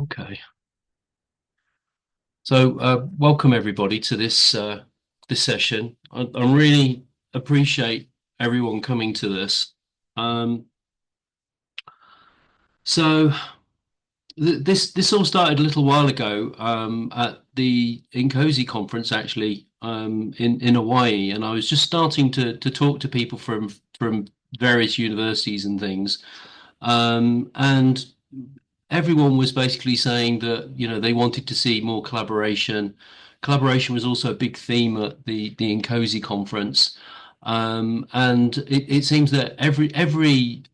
Okay. So, welcome everybody to this session. I really appreciate everyone coming to this. Um, so this all started a little while ago at the Incosi conference, actually, in Hawaii, and I was just starting to talk to people from various universities and things, and everyone was basically saying that they wanted to see more collaboration. Collaboration was also a big theme at the Nkosi conference, and it seems that every event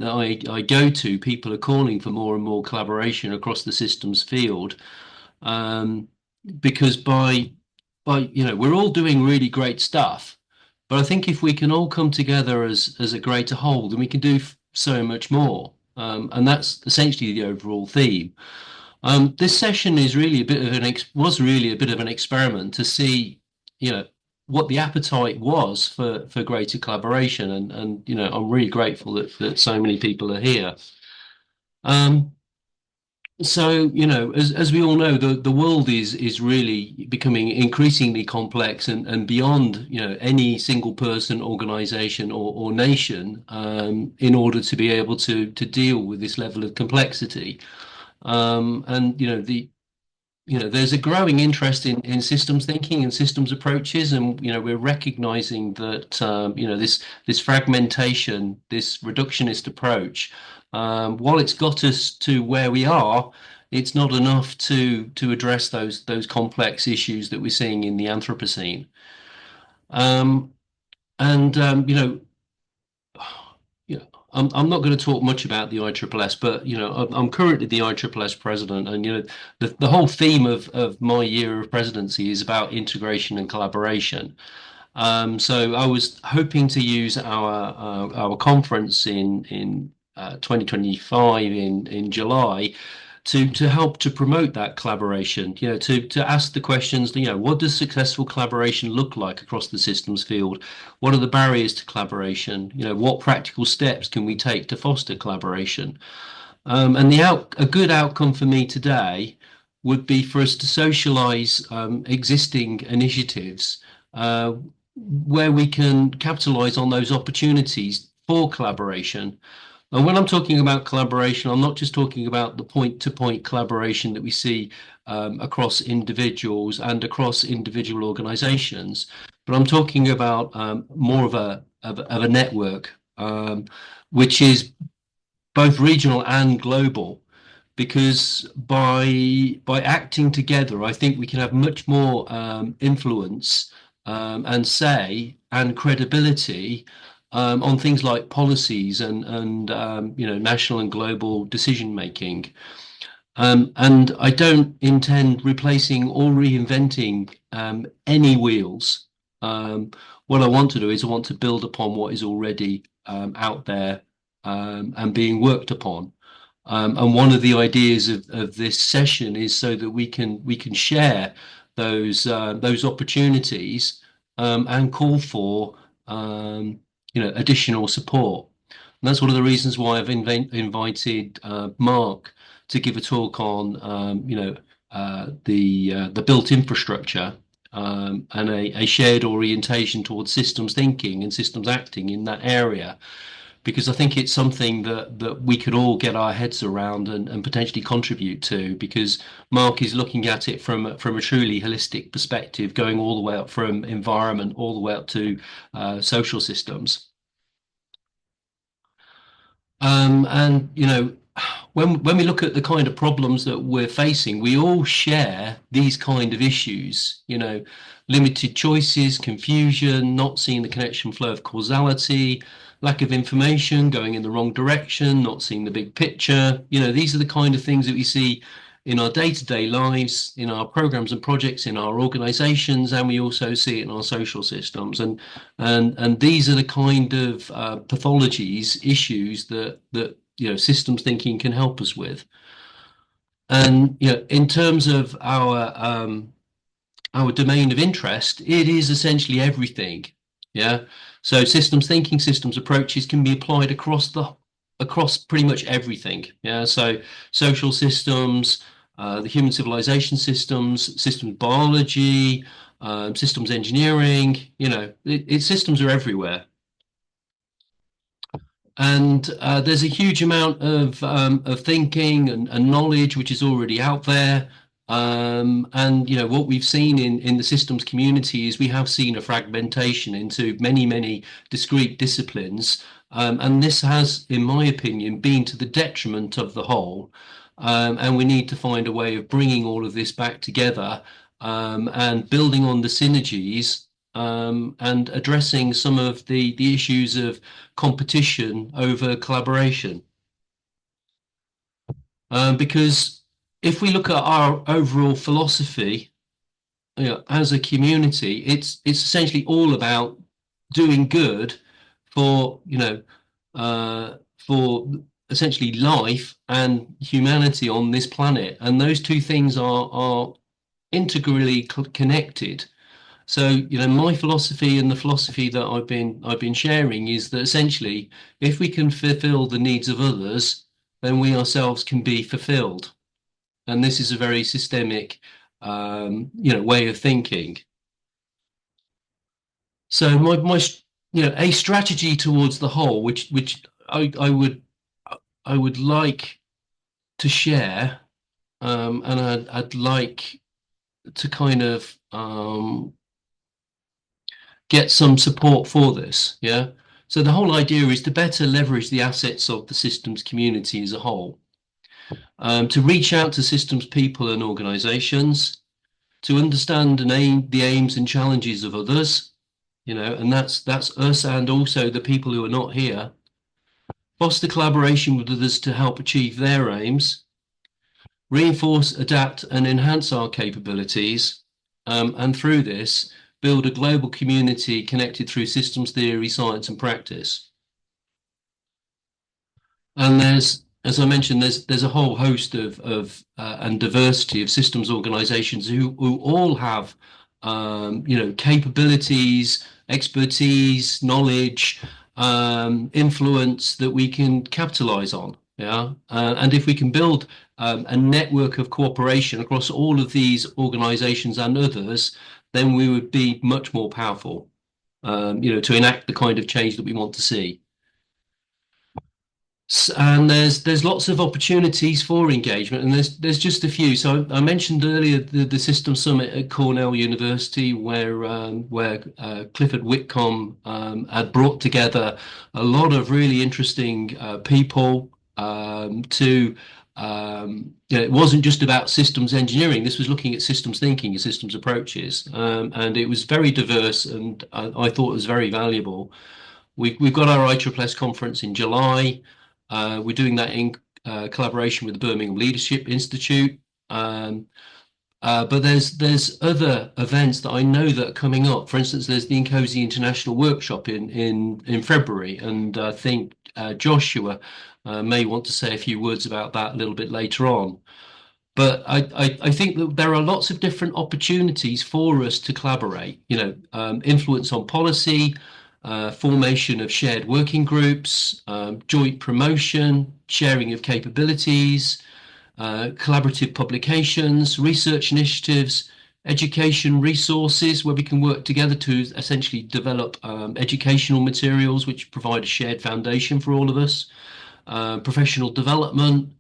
that I go to, people are calling for more and more collaboration across the systems field, um, because by we're all doing really great stuff, but I think if we can all come together as a greater whole, then we can do so much more. And that's essentially the overall theme. This session is really a bit of an ex was really a bit of an experiment to see, you know, what the appetite was for greater collaboration, and I'm really grateful that so many people are here. Um, so, as we all know, the world is really becoming increasingly complex and beyond, any single person, organization or nation, in order to be able to deal with this level of complexity. And there's a growing interest in systems thinking and systems approaches, and we're recognizing that this fragmentation, this reductionist approach, while it's got us to where we are, it's not enough to address those complex issues that we're seeing in the Anthropocene. Um, and Yeah, I'm not going to talk much about the ISSS, but I'm currently the ISSS president, and the whole theme of my year of presidency is about integration and collaboration. So I was hoping to use our conference in 2025 in July to help to promote that collaboration, to ask the questions, what does successful collaboration look like across the systems field? What are the barriers to collaboration? What practical steps can we take to foster collaboration? And a good outcome for me today would be for us to socialize existing initiatives where we can capitalize on those opportunities for collaboration. And when I'm talking about collaboration, I'm not just talking about the point-to-point collaboration that we see across individuals and across individual organizations, but I'm talking about more of a network, which is both regional and global. Because by acting together, I think we can have much more influence and say and credibility on things like policies and national and global decision making. And I don't intend replacing or reinventing any wheels. Um, what I want to do is I want to build upon what is already out there and being worked upon. And one of the ideas of this session is so that we can share those opportunities and call for additional support. And that's one of the reasons why I've invited Mark to give a talk on the built infrastructure and a shared orientation towards systems thinking and systems acting in that area, because I think it's something that we could all get our heads around and potentially contribute to, because Mark is looking at it from a truly holistic perspective, going all the way up from environment all the way up to social systems. And when we look at the kind of problems that we're facing, we all share these kind of issues, limited choices, confusion, not seeing the connection flow of causality, lack of information, going in the wrong direction, not seeing the big picture. These are the kind of things that we see in our day-to-day lives, in our programs and projects, in our organizations, and we also see it in our social systems. And these are the kind of pathologies, issues that systems thinking can help us with. And in terms of our domain of interest, it is essentially everything. Yeah. So systems thinking, systems approaches can be applied across across pretty much everything. Yeah, so social systems, the human civilization systems, systems biology, systems engineering. Systems are everywhere. And there's a huge amount of thinking and knowledge which is already out there. And what we've seen in the systems community is we have seen a fragmentation into many discrete disciplines. And this has, in my opinion, been to the detriment of the whole. And we need to find a way of bringing all of this back together, and building on the synergies, and addressing some of the issues of competition over collaboration. Because if we look at our overall philosophy, as a community, it's essentially all about doing good for for essentially life and humanity on this planet, and those two things are integrally connected. So, my philosophy and the philosophy that I've been sharing is that essentially, if we can fulfill the needs of others, then we ourselves can be fulfilled. And this is a very systemic, way of thinking. So a strategy towards the whole, which I would like to share, and I'd like to kind of get some support for this. Yeah. So the whole idea is to better leverage the assets of the systems community as a whole, to reach out to systems people and organizations, to understand and the aims and challenges of others, and that's us and also the people who are not here. Foster collaboration with others to help achieve their aims, reinforce, adapt, and enhance our capabilities, and through this, build a global community connected through systems theory, science, and practice. And as I mentioned, there's a whole host of and diversity of systems organizations who all have capabilities, expertise, knowledge, influence that we can capitalize on. Yeah. And if we can build a network of cooperation across all of these organizations and others, then we would be much more powerful, to enact the kind of change that we want to see. And there's lots of opportunities for engagement, and there's just a few. So I mentioned earlier the System Summit at Cornell University, where Clifford Whitcomb had brought together a lot of really interesting people, to it wasn't just about systems engineering. This was looking at systems thinking and systems approaches, and it was very diverse, and I thought it was very valuable. We've got our ISSS conference in July. We're doing that in collaboration with the Birmingham Leadership Institute. But there's other events that I know that are coming up. For instance, there's the INCOSE International Workshop in February, and I think Joshua may want to say a few words about that a little bit later on. But I think that there are lots of different opportunities for us to collaborate, influence on policy, formation of shared working groups, joint promotion, sharing of capabilities, collaborative publications, research initiatives, education resources where we can work together to essentially develop educational materials which provide a shared foundation for all of us, professional development,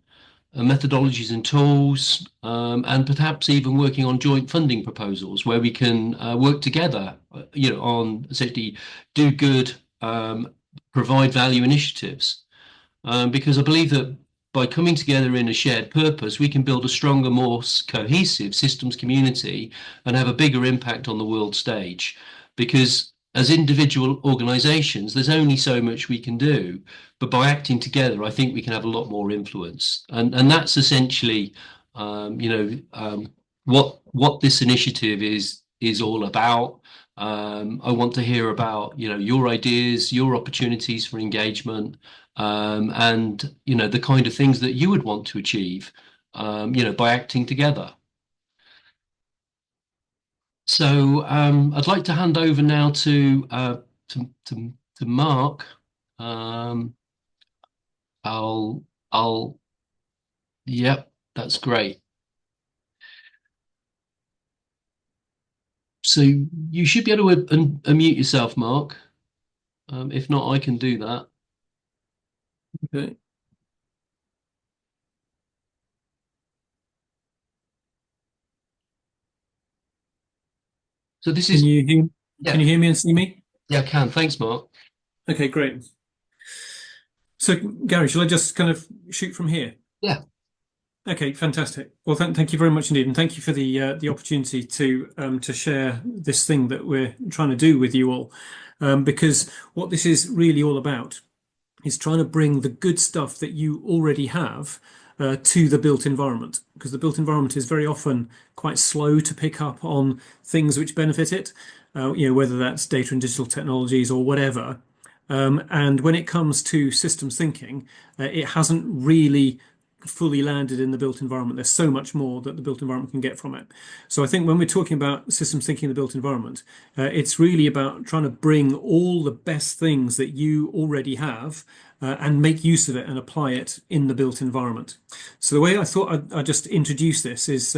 methodologies and tools, and perhaps even working on joint funding proposals where we can work together, on essentially do good, provide value initiatives. Because I believe that by coming together in a shared purpose, we can build a stronger, more cohesive systems community and have a bigger impact on the world stage. Because as individual organizations, there's only so much we can do. But by acting together, I think we can have a lot more influence. And that's essentially, what this initiative is all about. I want to hear about, your ideas, your opportunities for engagement, and the kind of things that you would want to achieve, by acting together. So I'd like to hand over now to Mark. Um, I'll, I'll, yep, that's great. So you should be able to unmute yourself, Mark. If not, I can do that. Okay. So this Can is, you hear can yeah, you hear me and see me? yeah, I can. Thanks, Mark. Okay, great. So Gary, shall I just kind of shoot from here? Yeah. Okay, fantastic. Well, thank you very much indeed, and thank you for the opportunity to share this thing that we're trying to do with you all, because what this is really all about is trying to bring the good stuff that you already have to the built environment, because the built environment is very often quite slow to pick up on things which benefit it, whether that's data and digital technologies or whatever. And when it comes to systems thinking, it hasn't really fully landed in the built environment. There's so much more that the built environment can get from it. So I think when we're talking about systems thinking in the built environment, it's really about trying to bring all the best things that you already have and make use of it and apply it in the built environment. So the way I thought I'd just introduce this is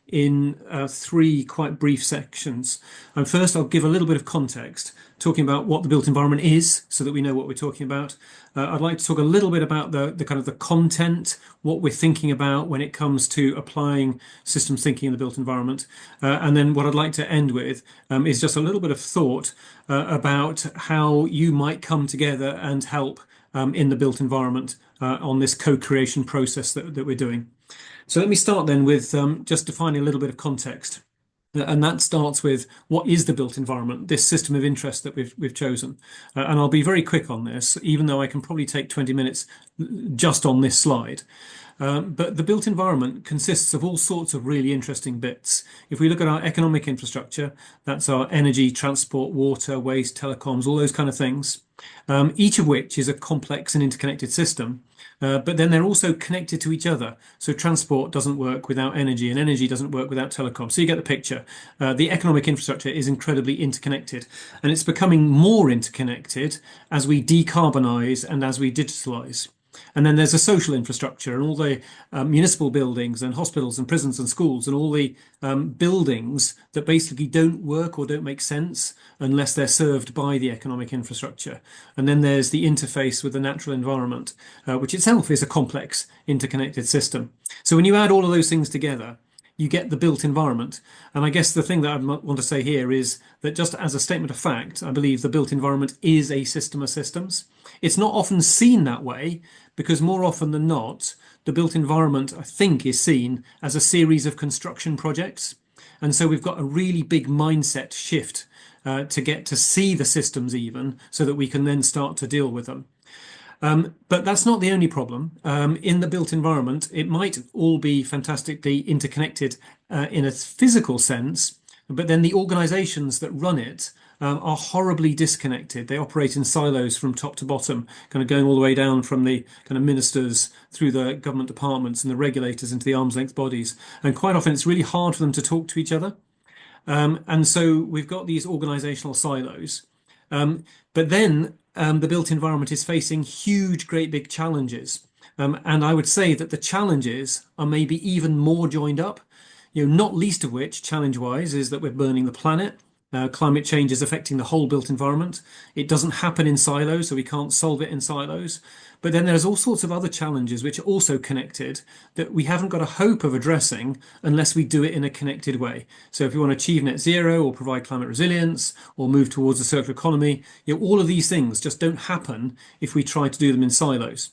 in three quite brief sections. And first, I'll give a little bit of context, talking about what the built environment is, so that we know what we're talking about. I'd like to talk a little bit about the kind of the content, what we're thinking about when it comes to applying systems thinking in the built environment. And then what I'd like to end with is just a little bit of thought about how you might come together and help in the built environment on this co-creation process that we're doing. So let me start then with just defining a little bit of context. And that starts with what is the built environment, this system of interest that we've chosen. And I'll be very quick on this, even though I can probably take 20 minutes just on this slide. But the built environment consists of all sorts of really interesting bits. If we look at our economic infrastructure, that's our energy, transport, water, waste, telecoms, all those kind of things, each of which is a complex and interconnected system. But then they're also connected to each other. So transport doesn't work without energy, and energy doesn't work without telecom. So you get the picture. The economic infrastructure is incredibly interconnected, and it's becoming more interconnected as we decarbonize and as we digitalize. And then there's a social infrastructure and all the municipal buildings and hospitals and prisons and schools and all the buildings that basically don't work or don't make sense unless they're served by the economic infrastructure. And then there's the interface with the natural environment, which itself is a complex interconnected system. So when you add all of those things together, you get the built environment. And I guess the thing that I want to say here is that just as a statement of fact, I believe the built environment is a system of systems. It's not often seen that way because more often than not, the built environment, I think, is seen as a series of construction projects. And so we've got a really big mindset shift to get to see the systems even so that we can then start to deal with them. But that's not the only problem. In the built environment, it might all be fantastically interconnected in a physical sense, but then the organizations that run it are horribly disconnected. They operate in silos from top to bottom, kind of going all the way down from the kind of ministers through the government departments and the regulators into the arm's length bodies. And quite often it's really hard for them to talk to each other. And so we've got these organizational silos. But then the built environment is facing huge, great big challenges. And I would say that the challenges are maybe even more joined up, not least of which, challenge-wise, is that we're burning the planet. Climate change is affecting the whole built environment. It doesn't happen in silos, so we can't solve it in silos. But then there's all sorts of other challenges which are also connected that we haven't got a hope of addressing unless we do it in a connected way. So if we want to achieve net zero or provide climate resilience or move towards a circular economy, all of these things just don't happen if we try to do them in silos.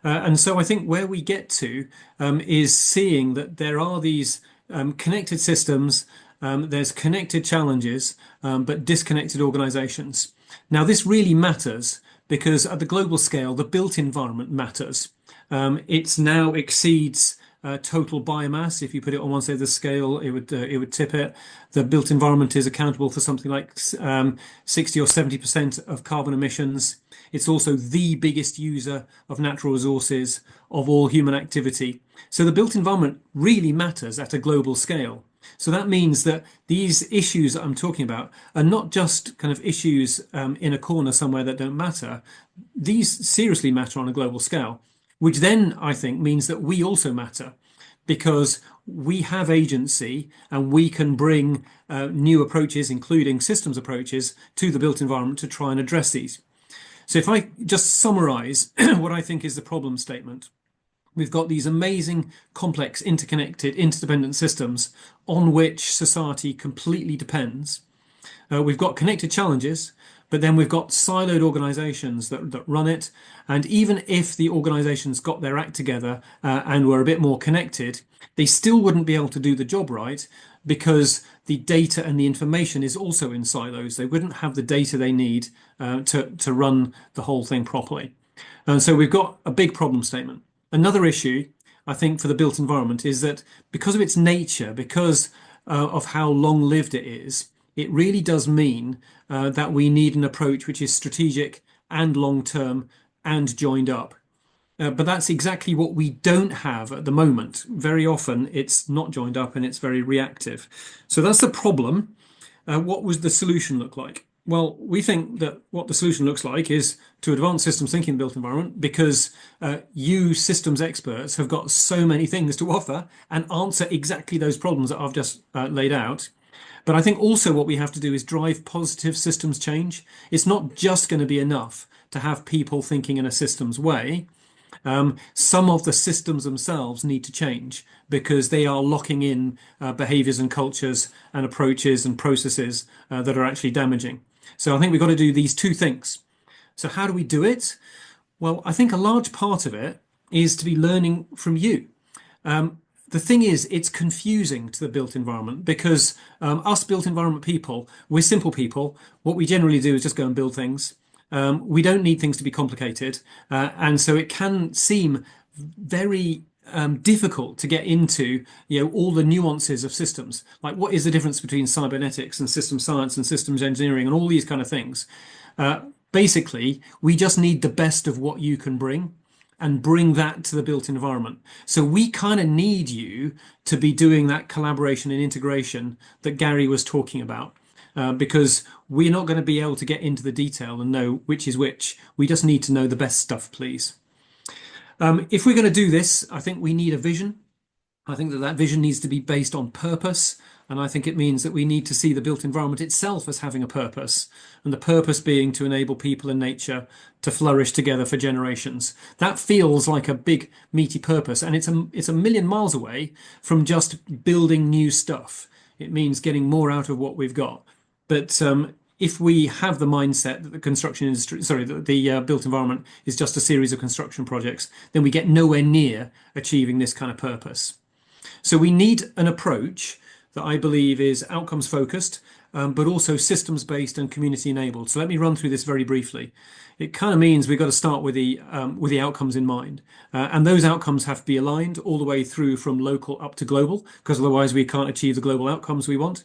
And so I think where we get to is seeing that there are these connected systems, there's connected challenges, but disconnected organizations. Now, this really matters because at the global scale, the built environment matters. It now exceeds total biomass. If you put it on one side of the scale, it would tip it. The built environment is accountable for something like 60 or 70% of carbon emissions. It's also the biggest user of natural resources of all human activity. So the built environment really matters at a global scale. So that means that these issues that I'm talking about are not just kind of issues in a corner somewhere that don't matter. These seriously matter on a global scale, which then I think means that we also matter because we have agency and we can bring new approaches, including systems approaches, to the built environment to try and address these. So if I just summarize what I think is the problem statement, we've got these amazing, complex, interconnected, interdependent systems on which society completely depends. We've got connected challenges, but then we've got siloed organizations that run it. And even if the organizations got their act together and were a bit more connected, they still wouldn't be able to do the job right because the data and the information is also in silos. They wouldn't have the data they need to run the whole thing properly. And so we've got a big problem statement. Another issue, I think, for the built environment is that because of its nature, because of how long-lived it is, it really does mean that we need an approach which is strategic and long-term and joined up. But that's exactly what we don't have at the moment. Very often it's not joined up and it's very reactive. So that's the problem. What was the solution look like? Well, we think that what the solution looks like is to advance systems thinking in the built environment because you systems experts have got so many things to offer and answer exactly those problems that I've just laid out. But I think also what we have to do is drive positive systems change. It's not just going to be enough to have people thinking in a systems way. Some of the systems themselves need to change because they are locking in behaviors and cultures and approaches and processes that are actually damaging. So I think we've got to do these two things. So how do we do it? Well, I think a large part of it is to be learning from you. The thing is, it's confusing to the built environment because us built environment people, we're simple people. What we generally do is just go and build things. We don't need things to be complicated. And so it can seem very difficult to get into, all the nuances of systems. Like what is the difference between cybernetics and systems science and systems engineering and all these kind of things. Basically, we just need the best of what you can bring and bring that to the built environment. So we kind of need you to be doing that collaboration and integration that Gary was talking about. Because we're not going to be able to get into the detail and know which is which. We just need to know the best stuff, please. If we're going to do this, I think we need a vision. I think that vision needs to be based on purpose. And I think it means that we need to see the built environment itself as having a purpose, and the purpose being to enable people and nature to flourish together for generations. That feels like a big, meaty purpose, and it's a million miles away from just building new stuff. It means getting more out of what we've got. But if we have the mindset that the construction industry, sorry, the built environment is just a series of construction projects, then we get nowhere near achieving this kind of purpose. So we need an approach that I believe is outcomes focused, but also systems based and community enabled. So let me run through this very briefly. It kind of means we've got to start with the outcomes in mind, and those outcomes have to be aligned all the way through from local up to global, because otherwise we can't achieve the global outcomes we want.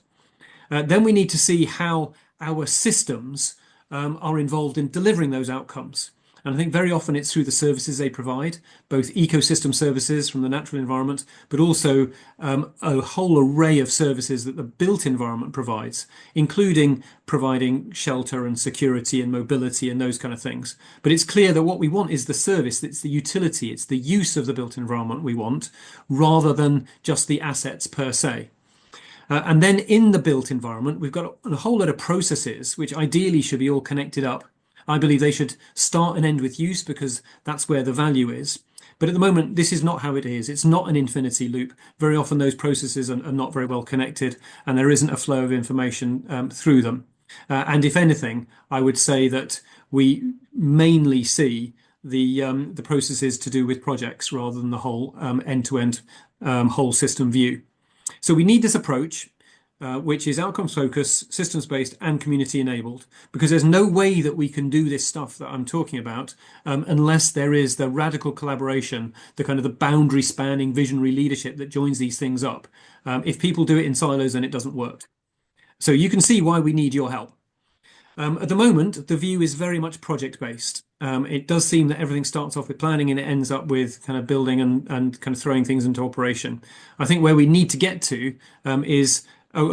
Then we need to see how our systems are involved in delivering those outcomes. And I think very often it's through the services they provide, both ecosystem services from the natural environment, but also a whole array of services that the built environment provides, including providing shelter and security and mobility and those kind of things. But it's clear that what we want is the service, it's the utility, it's the use of the built environment we want, rather than just the assets per se. And then in the built environment, we've got a whole lot of processes, which ideally should be all connected up. I believe they should start and end with use because that's where the value is. But at the moment, this is not how it is. It's not an infinity loop. Very often those processes are not very well connected and there isn't a flow of information through them. And if anything, I would say that we mainly see the processes to do with projects rather than the whole end-to-end whole system view. So we need this approach, which is outcomes focused, systems based, and community enabled, because there's no way that we can do this stuff that I'm talking about unless there is the radical collaboration, the kind of the boundary spanning visionary leadership that joins these things up. If people do it in silos, then it doesn't work. So you can see why we need your help. At the moment, the view is very much project based. It does seem that everything starts off with planning and it ends up with kind of building and kind of throwing things into operation. I think where we need to get to is,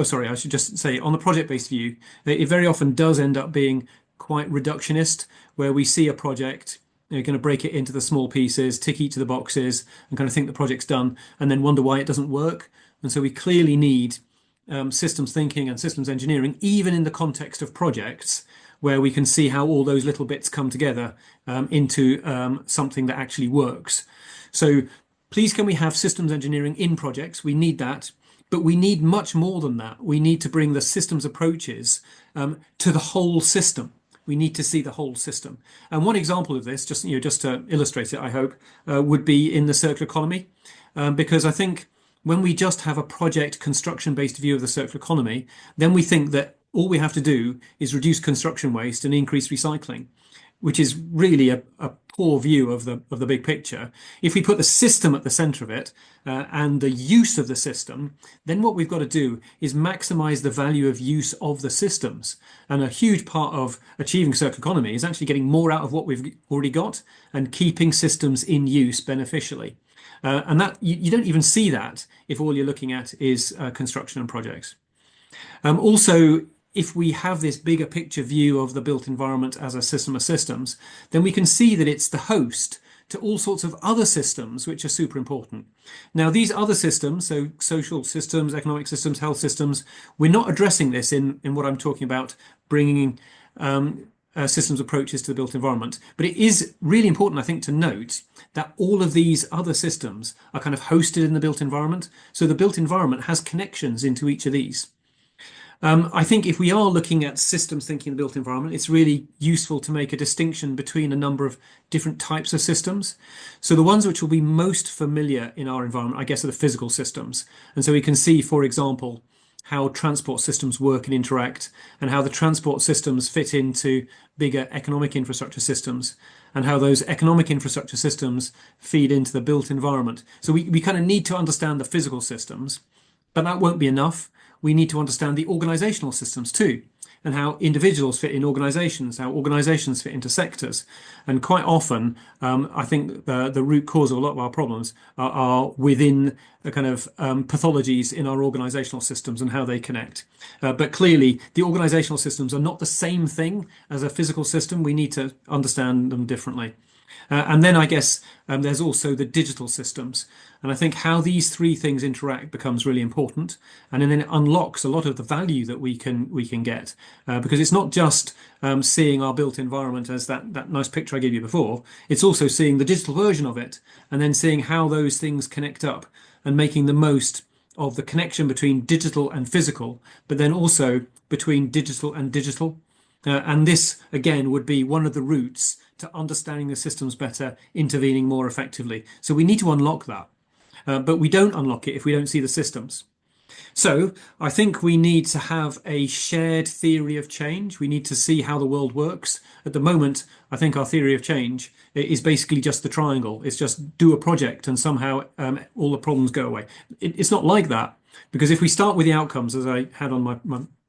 sorry, I should just say on the project based view, it very often does end up being quite reductionist, where we see a project, you're going to break it into the small pieces, tick each of the boxes, and kind of think the project's done, and then wonder why it doesn't work. And so we clearly need systems thinking and systems engineering, even in the context of projects, where we can see how all those little bits come together into something that actually works. So please, can we have systems engineering in projects? We need that. But we need much more than that. We need to bring the systems approaches to the whole system. We need to see the whole system. And one example of this, just to illustrate it, I hope, would be in the circular economy, because I think when we just have a project construction-based view of the circular economy, then we think that all we have to do is reduce construction waste and increase recycling, which is really a poor view of the big picture. If we put the system at the center of it and the use of the system, then what we've got to do is maximize the value of use of the systems. And a huge part of achieving circular economy is actually getting more out of what we've already got and keeping systems in use beneficially. And that you don't even see that if all you're looking at is construction and projects. Also, if we have this bigger picture view of the built environment as a system of systems, then we can see that it's the host to all sorts of other systems which are super important. Now, these other systems, so social systems, economic systems, health systems, we're not addressing this in what I'm talking about, bringing systems approaches to the built environment. But it is really important, I think, to note that all of these other systems are kind of hosted in the built environment. So the built environment has connections into each of these. I think if we are looking at systems thinking in the built environment, it's really useful to make a distinction between a number of different types of systems. So the ones which will be most familiar in our environment, I guess, are the physical systems. And so we can see, for example, how transport systems work and interact, and how the transport systems fit into bigger economic infrastructure systems, and how those economic infrastructure systems feed into the built environment. So we kind of need to understand the physical systems, but that won't be enough. We need to understand the organizational systems too, and how individuals fit in organizations, how organizations fit into sectors. And quite often, I think the root cause of a lot of our problems are within the kind of pathologies in our organizational systems and how they connect. But clearly, the organizational systems are not the same thing as a physical system. We need to understand them differently. And then I guess there's also the digital systems. And I think how these three things interact becomes really important. And then it unlocks a lot of the value that we can get. Because it's not just seeing our built environment as that nice picture I gave you before. It's also seeing the digital version of it and then seeing how those things connect up and making the most of the connection between digital and physical, but then also between digital and digital. And this, again, would be one of the routes to understanding the systems better, intervening more effectively. So we need to unlock that. But we don't unlock it if we don't see the systems. So I think we need to have a shared theory of change. We need to see how the world works. At the moment, I think our theory of change is basically just the triangle. It's just do a project and somehow all the problems go away. It's not like that, because if we start with the outcomes, as I had on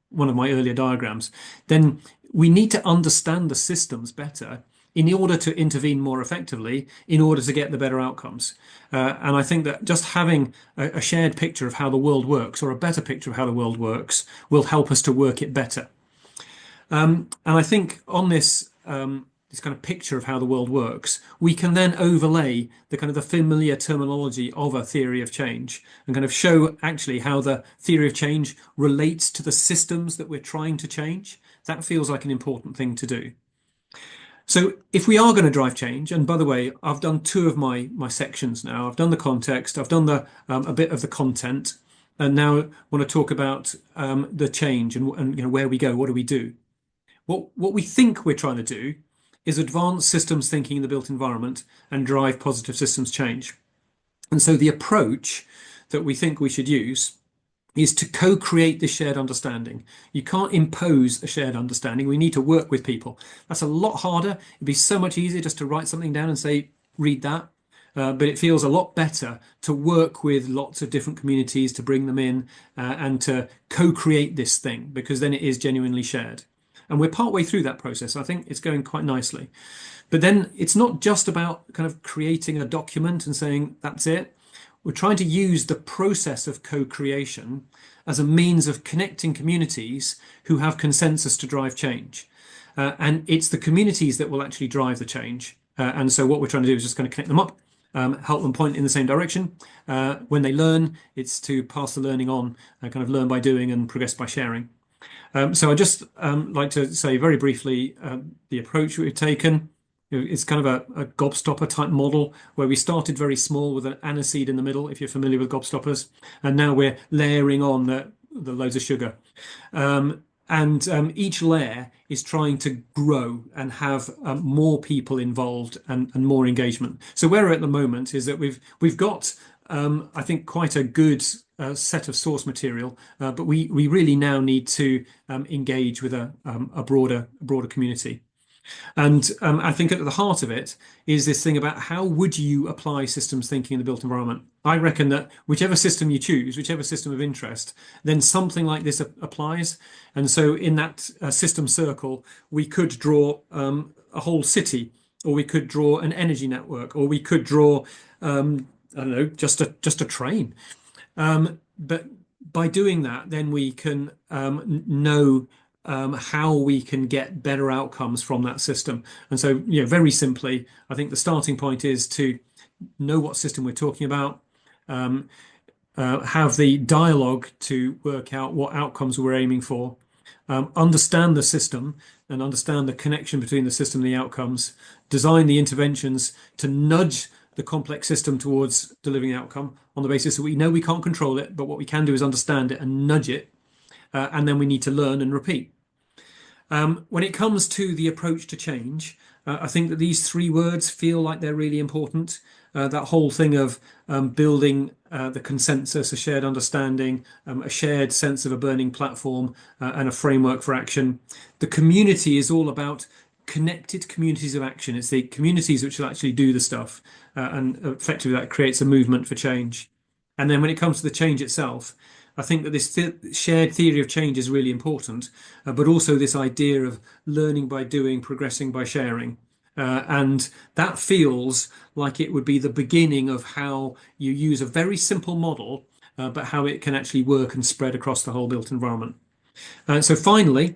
one of my earlier diagrams, then we need to understand the systems better in order to intervene more effectively, in order to get the better outcomes. And I think that just having a shared picture of how the world works, or a better picture of how the world works, will help us to work it better. And I think on this this kind of picture of how the world works, we can then overlay the kind of the familiar terminology of a theory of change and kind of show actually how the theory of change relates to the systems that we're trying to change. That feels like an important thing to do. So if we are going to drive change, and by the way, I've done two of my sections now. I've done the context, I've done a bit of the content, and now I want to talk about the change and where we go, what do we do? What we think we're trying to do is advance systems thinking in the built environment and drive positive systems change. And so the approach that we think we should use is to co-create this shared understanding. You can't impose a shared understanding. We need to work with people. That's a lot harder. It'd be so much easier just to write something down and say, read that. But it feels a lot better to work with lots of different communities, to bring them in and to co-create this thing, because then it is genuinely shared. And we're partway through that process. I think it's going quite nicely. But then it's not just about kind of creating a document and saying that's it. We're trying to use the process of co-creation as a means of connecting communities who have consensus to drive change. And it's the communities that will actually drive the change. And so what we're trying to do is just kind of connect them up, help them point in the same direction. When they learn, it's to pass the learning on, kind of learn by doing and progress by sharing. So I just like to say very briefly the approach we've taken. It's kind of a gobstopper type model where we started very small with an aniseed in the middle, if you're familiar with gobstoppers, and now we're layering on the loads of sugar. And each layer is trying to grow and have more people involved and more engagement. So where we're at the moment is that we've got I think quite a good set of source material, but we really now need to engage with a broader community. And I think at the heart of it is this thing about how would you apply systems thinking in the built environment? I reckon that whichever system you choose, whichever system of interest, then something like this applies. And so in that system circle, we could draw a whole city, or we could draw an energy network, or we could draw, I don't know, just a train. But by doing that, then we can know how we can get better outcomes from that system. And so, very simply, I think the starting point is to know what system we're talking about, have the dialogue to work out what outcomes we're aiming for, understand the system and understand the connection between the system and the outcomes, design the interventions to nudge the complex system towards delivering the outcome on the basis that we know we can't control it, but what we can do is understand it and nudge it. And then we need to learn and repeat. When it comes to the approach to change, I think that these three words feel like they're really important. That whole thing of building the consensus, a shared understanding, a shared sense of a burning platform, and a framework for action. The community is all about connected communities of action. It's the communities which will actually do the stuff, and effectively that creates a movement for change. And then when it comes to the change itself, I think that this shared theory of change is really important, but also this idea of learning by doing, progressing by sharing. And that feels like it would be the beginning of how you use a very simple model, but how it can actually work and spread across the whole built environment. So finally,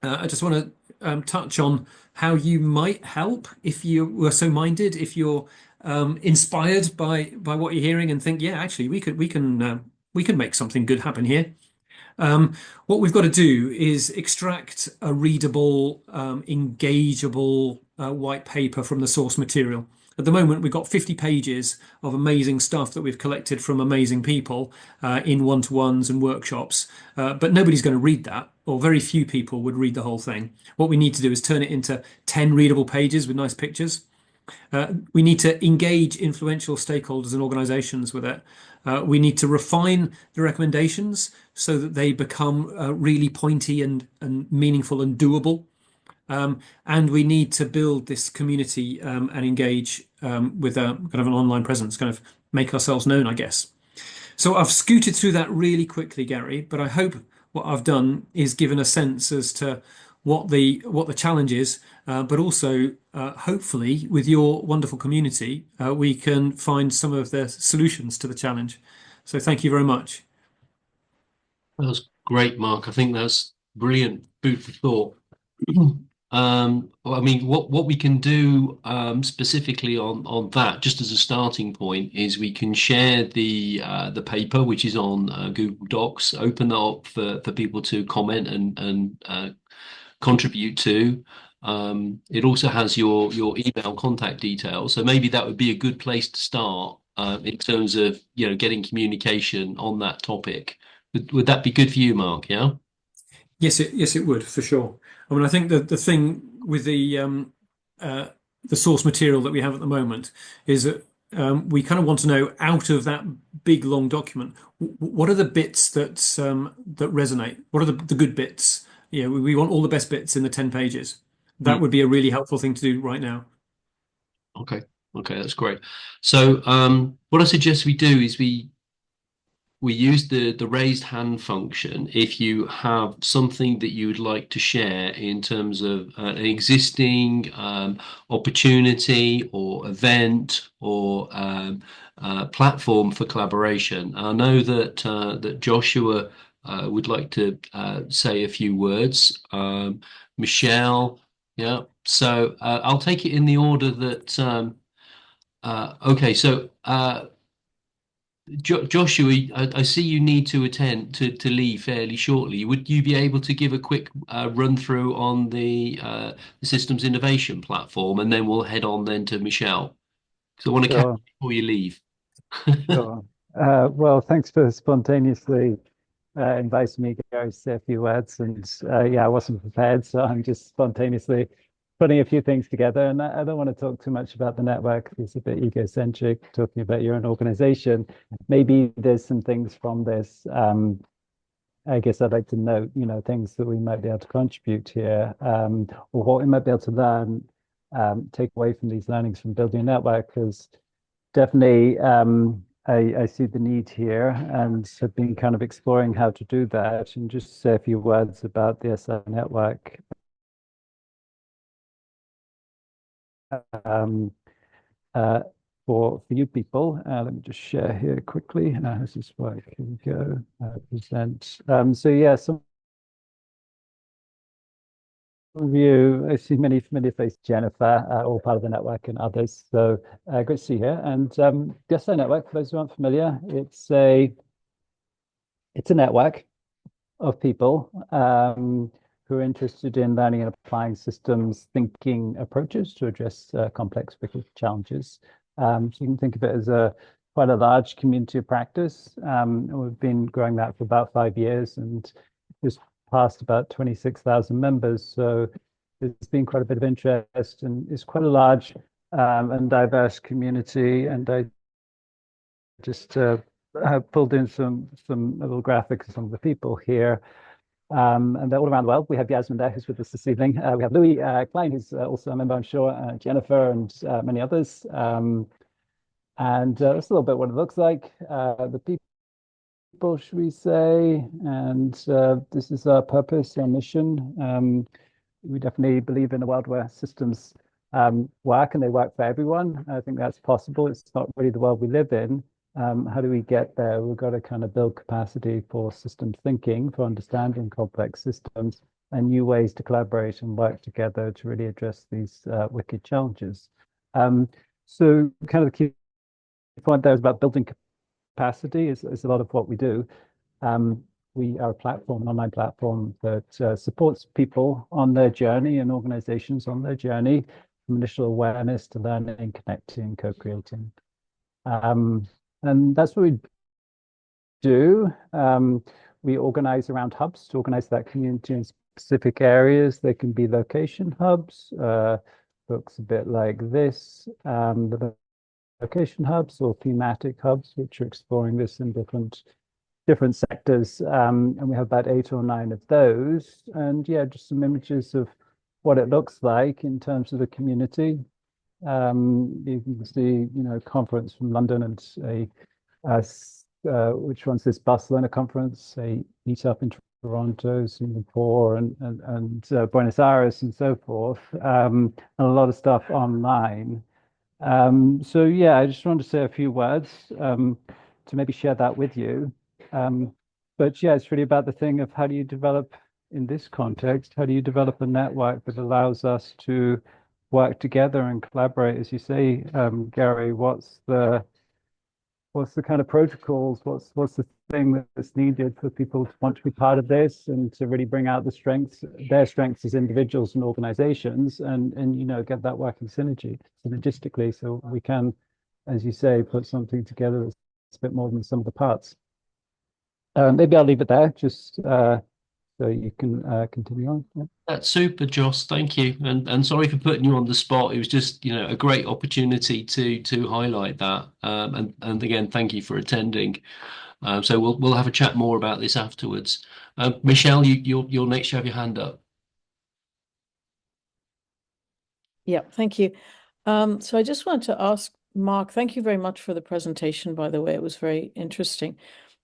I just want to touch on how you might help if you were so minded, if you're inspired by what you're hearing and think, yeah, actually, we can make something good happen here. What we've got to do is extract a readable, engageable white paper from the source material. At the moment, we've got 50 pages of amazing stuff that we've collected from amazing people in one-to-ones and workshops, but nobody's going to read that, or very few people would read the whole thing. What we need to do is turn it into 10 readable pages with nice pictures. We need to engage influential stakeholders and organizations with it. We need to refine the recommendations so that they become really pointy and meaningful and doable. And we need to build this community and engage with a kind of an online presence, kind of make ourselves known, I guess. So I've scooted through that really quickly, Gary, but I hope what I've done is given a sense as to what the challenge is, but also hopefully with your wonderful community, we can find some of the solutions to the challenge. So thank you very much. That was great, Mark. I think that's brilliant food for thought. Well, I mean, what we can do specifically on that, just as a starting point, is we can share the paper, which is on Google Docs, open that up for people to comment and contribute to. It also has your email contact details, so maybe that would be a good place to start in terms of getting communication on that topic. Would that be good for you, Mark? Yeah. Yes, it would for sure. I mean, I think that the thing with the source material that we have at the moment is that we kind of want to know out of that big long document, what are the bits that resonate? What are the good bits? We want all the best bits in the 10 pages. That would be a really helpful thing to do right now. Okay, that's great. So what I suggest we do is we we use the raised hand function if you have something that you would like to share in terms of an existing opportunity or event or platform for collaboration. I know that Joshua would like to say a few words. Michelle, yeah. So I'll take it in the order that. Okay, so Joshua, I see you need to attend to leave fairly shortly. Would you be able to give a quick run through on the systems innovation platform, and then we'll head on then to Michelle because I want to catch Sure, you before you leave. sure. Well, thanks for spontaneously inviting me, Gary, to say a few words. And yeah, I wasn't prepared, so I'm just spontaneously putting a few things together. And I don't want to talk too much about the network. It's a bit egocentric talking about your own organization. Maybe there's some things from this. I guess I'd like to note, things that we might be able to contribute here, or what we might be able to learn, take away from these learnings from building a network, because definitely I see the need here and have been kind of exploring how to do that, and just say a few words about the SI network. Um, uh, for you people, let me just share here quickly. How does this work? Here we go. Present. So yeah, some of you, I see many familiar faces, Jennifer, all part of the network, and others. So great to see you here. And the SI network, for those who aren't familiar, it's a network of people who are interested in learning and applying systems thinking approaches to address complex wicked challenges. So you can think of it as quite a large community of practice. We've been growing that for about 5 years and just passed about 26,000 members. So there's been quite a bit of interest, and it's quite a large and diverse community. And I just pulled in some little graphics of some of the people here. And they're all around the world. We have Yasmin there, who's with us this evening. We have Louis Klein, who's also a member, I'm sure, Jennifer, and many others. And that's a little bit what it looks like. The people, should we say? And this is our purpose, our mission. We definitely believe in a world where systems work and they work for everyone. I think that's possible. It's not really the world we live in. How do we get there? We've got to kind of build capacity for systems thinking, for understanding complex systems, and new ways to collaborate and work together to really address these wicked challenges. So kind of the key point there is about building capacity is a lot of what we do. We are a platform, an online platform that supports people on their journey and organizations on their journey from initial awareness to learning, connecting, co-creating. And that's what we do. We organize around hubs to organize that community in specific areas. They can be location hubs, looks a bit like this, the location hubs or thematic hubs, which are exploring this in different sectors. And we have about 8 or 9 of those. And yeah, just some images of what it looks like in terms of the community. You can see, conference from London and which one's this Barcelona conference, a meetup in Toronto, Singapore, and Buenos Aires, and so forth, and a lot of stuff online. So yeah, I just wanted to say a few words to maybe share that with you. But yeah, it's really about the thing of how do you develop in this context, how do you develop a network that allows us to work together and collaborate, as you say, Gary, what's the kind of protocols, what's the thing that's needed for people to want to be part of this and to really bring out their strengths as individuals and organizations, and get that working synergistically, so we can, as you say, put something together that's a bit more than some of the parts. Maybe I'll leave it there, just so you can continue on. Yeah. That's super, Joss. Thank you, and sorry for putting you on the spot. It was just a great opportunity to highlight that. And again, thank you for attending. So we'll have a chat more about this afterwards. Michelle, you're next. You have your hand up. Yeah, thank you. So I just wanted to ask Mark, thank you very much for the presentation, by the way. It was very interesting.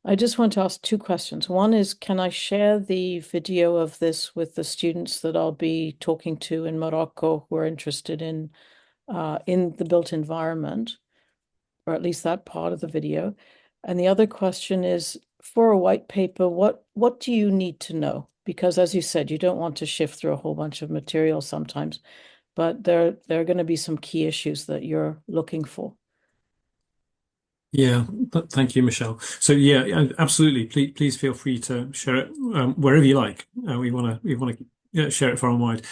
I just want to ask two questions. One is, can I share the video of this with the students that I'll be talking to in Morocco who are interested in the built environment, or at least that part of the video? And the other question is, for a white paper, what do you need to know? Because as you said, you don't want to shift through a whole bunch of material sometimes, but there are going to be some key issues that you're looking for. Yeah, thank you, Michelle. So yeah, absolutely. Please feel free to share it wherever you like. We want to share it far and wide.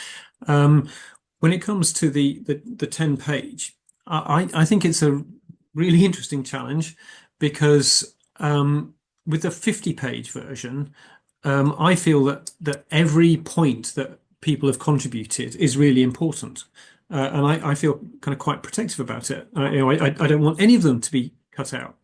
When it comes to the 10 page, I think it's a really interesting challenge because with the 50-page version, I feel that every point that people have contributed is really important. And I feel kind of quite protective about it. I don't want any of them to be cut out.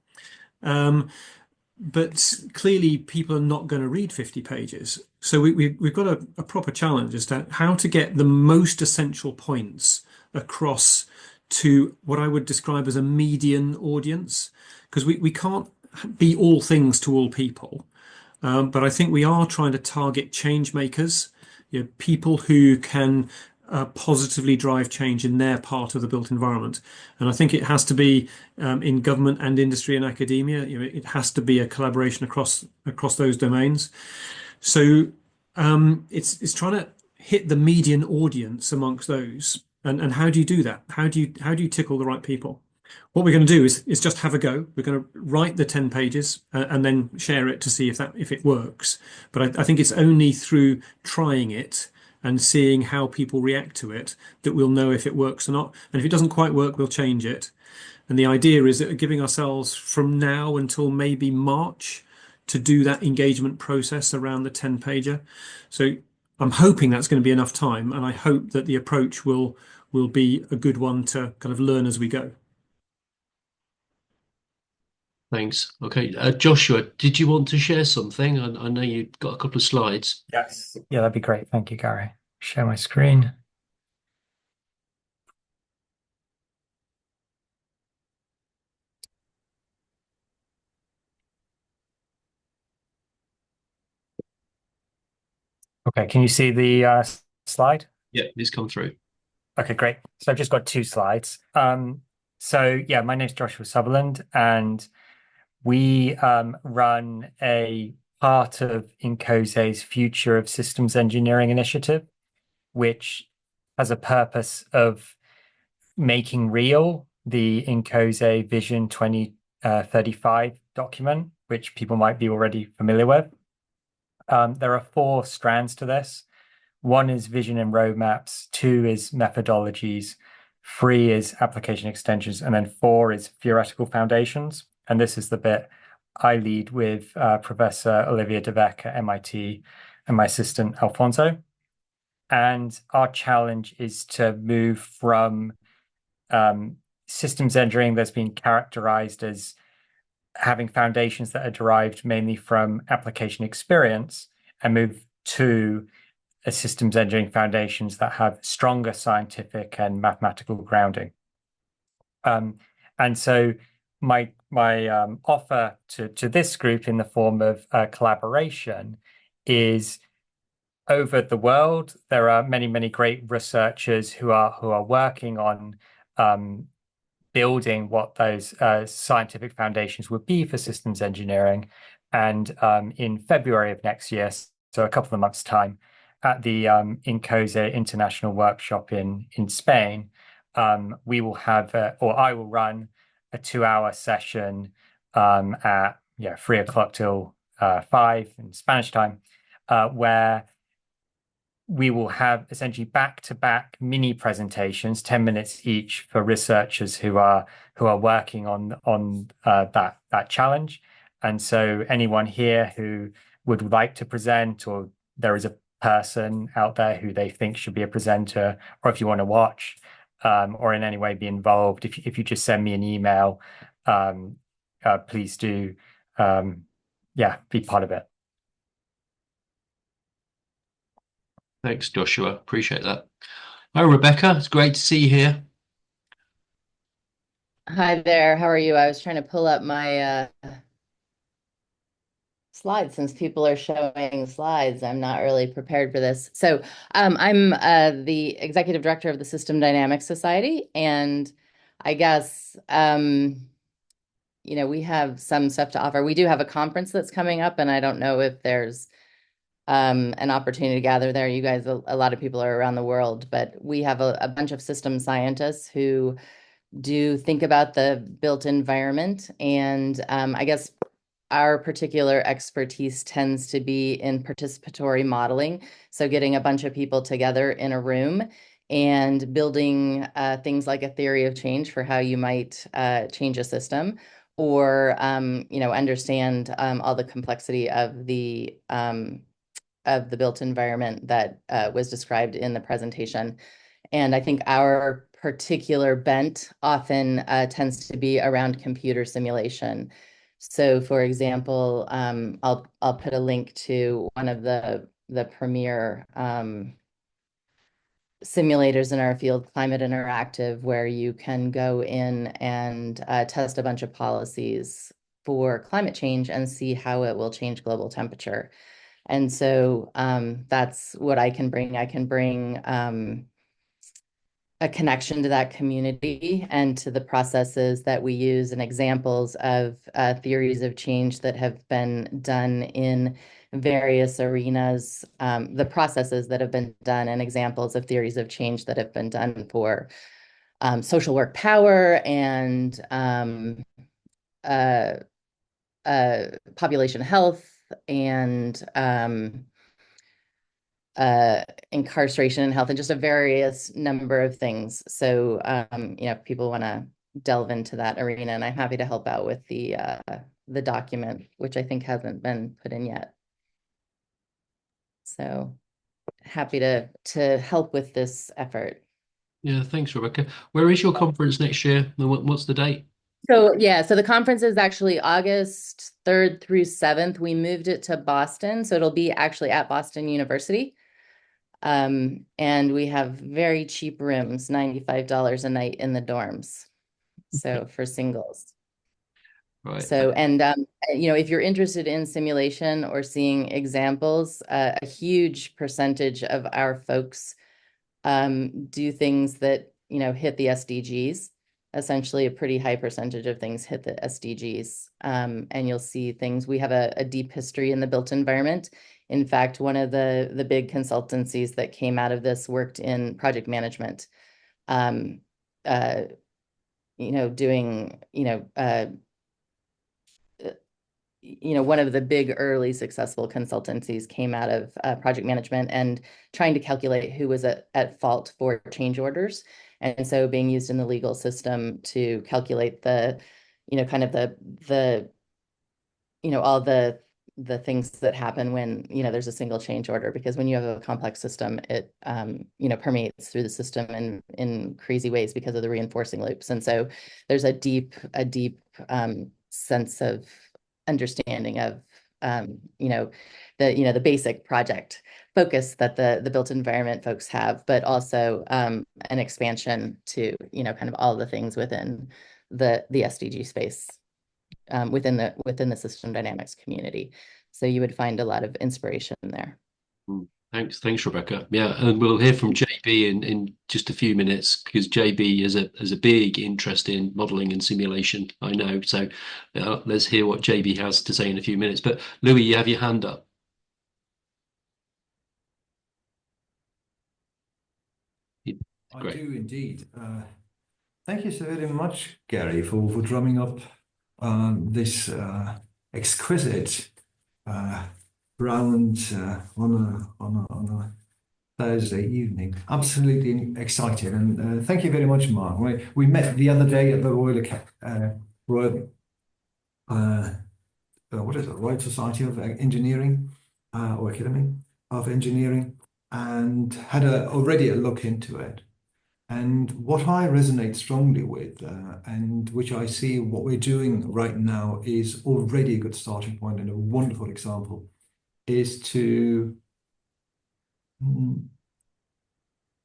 But clearly people are not going to read 50 pages. So we've got a proper challenge as to how to get the most essential points across to what I would describe as a median audience, because we can't be all things to all people. But I think we are trying to target change makers, people who can positively drive change in their part of the built environment. And I think it has to be in government and industry and academia. It has to be a collaboration across those domains. So it's trying to hit the median audience amongst those. And how do you do that? How do you tickle the right people? What we're going to do is just have a go. We're going to write the 10 pages and then share it to see if it works. But I think it's only through trying it and seeing how people react to it that we'll know if it works or not. And if it doesn't quite work, we'll change it. And the idea is that we're giving ourselves from now until maybe March to do that engagement process around the 10-pager. So I'm hoping that's going to be enough time, and I hope that the approach will be a good one to kind of learn as we go. Thanks. Okay, Joshua, did you want to share something? I know you've got a couple of slides. Yes. Yeah, that'd be great. Thank you, Gary. Share my screen. Okay, can you see the slide? Yeah, it's come through. Okay, great. So I've just got two slides. So yeah, my name's Joshua Sutherland, and we run a part of INCOSE's Future of Systems Engineering initiative, which has a purpose of making real the INCOSE Vision 2035 document, which people might be already familiar with. There are four strands to this. One is vision and roadmaps, two is methodologies, three is application extensions, and then four is theoretical foundations. And this is the bit I lead with Professor Olivia Devec at MIT and my assistant Alfonso. And our challenge is to move from systems engineering that's been characterized as having foundations that are derived mainly from application experience and move to a systems engineering foundations that have stronger scientific and mathematical grounding. And so my offer to this group in the form of collaboration is, over the world, there are many great researchers who are working on building what those scientific foundations would be for systems engineering. And in February of next year, so a couple of months' time, at the INCOSE International Workshop in Spain, we will have, or I will run a 2-hour session at 3 o'clock till 5 in Spanish time, where we will have essentially back-to-back mini presentations, 10 minutes each, for researchers who are working on that challenge. And so anyone here who would like to present, or there is a person out there who they think should be a presenter, or if you want to watch or in any way be involved, if you just send me an email, please do be part of it. Thanks, Joshua. Appreciate that. Hi, Rebecca. It's great to see you here. Hi there. How are you? I was trying to pull up my slides since people are showing slides. I'm not really prepared for this. So I'm the executive director of the System Dynamics Society, and I guess we have some stuff to offer. We do have a conference that's coming up, and I don't know if there's an opportunity to gather there. You guys, a lot of people are around the world, but we have a bunch of system scientists who do think about the built environment. And I guess our particular expertise tends to be in participatory modeling. So getting a bunch of people together in a room and building things like a theory of change for how you might change a system, or understand all the complexity of the built environment that was described in the presentation. And I think our particular bent often tends to be around computer simulation. So, for example, I'll put a link to one of the premier simulators in our field, Climate Interactive, where you can go in and test a bunch of policies for climate change and see how it will change global temperature. And so that's what I can bring. I can bring a connection to that community and to the processes that we use and examples of theories of change that have been done in various arenas, the processes that have been done and examples of theories of change that have been done for social work power and population health and incarceration and health, and just a various number of things. So, if people want to delve into that arena, and I'm happy to help out with the document, which I think hasn't been put in yet. So happy to help with this effort. Yeah, thanks, Rebecca. Where is your conference next year? And what's the date? So the conference is actually August 3rd through 7th. We moved it to Boston, so it'll be actually at Boston University. And we have very cheap rooms, $95 a night in the dorms. So for singles. Right. So, and if you're interested in simulation or seeing examples, a huge percentage of our folks do things that, hit the SDGs. Essentially, a pretty high percentage of things hit the SDGs. And you'll see things. We have a deep history in the built environment. In fact, one of the big consultancies that came out of this worked in project management, doing, one of the big early successful consultancies came out of project management and trying to calculate who was at fault for change orders. And so being used in the legal system to calculate the, kind of all the things that happen when, there's a single change order, because when you have a complex system, it, permeates through the system in crazy ways because of the reinforcing loops. And so there's a deep sense of understanding of, the basic project focus that the built environment folks have, but also an expansion to, kind of all the things within the SDG space. Within the system dynamics community. So you would find a lot of inspiration there. Thanks, Rebecca. Yeah, and we'll hear from JB in just a few minutes, because JB has a big interest in modeling and simulation, I know. So let's hear what JB has to say in a few minutes. But Louis, you have your hand up. I do indeed. Thank you so very much, Gary, for drumming up this exquisite round on a Thursday evening. Absolutely excited, and thank you very much, Mark. We met the other day at the Royal Royal Society of Engineering or Academy of Engineering, and had already a look into it. And what I resonate strongly with, and which I see what we're doing right now is already a good starting point and a wonderful example, is to,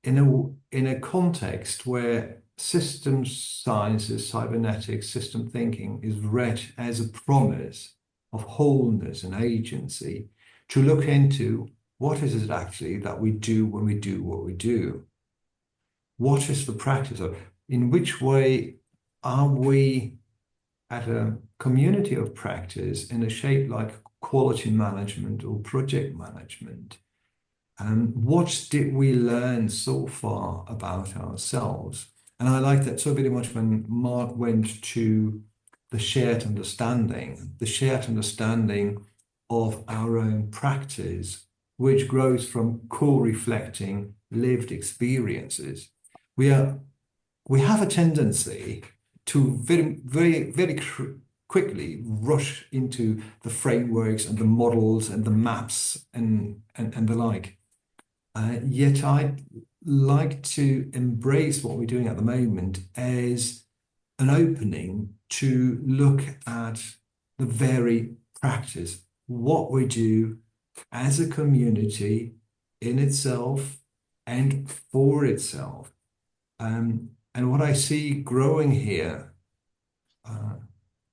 in a context where systems sciences, cybernetics, system thinking is read as a promise of wholeness and agency to look into what is it actually that we do when we do what we do. What is the practice of, in which way are we at a community of practice in a shape like quality management or project management? What did we learn so far about ourselves? And I like that so very much when Mark went to the shared understanding of our own practice, which grows from co-reflecting lived experiences. We have a tendency to very quickly rush into the frameworks and the models and the maps and the like. Yet I'd like to embrace what we're doing at the moment as an opening to look at the very practice, what we do as a community in itself and for itself. And what I see growing here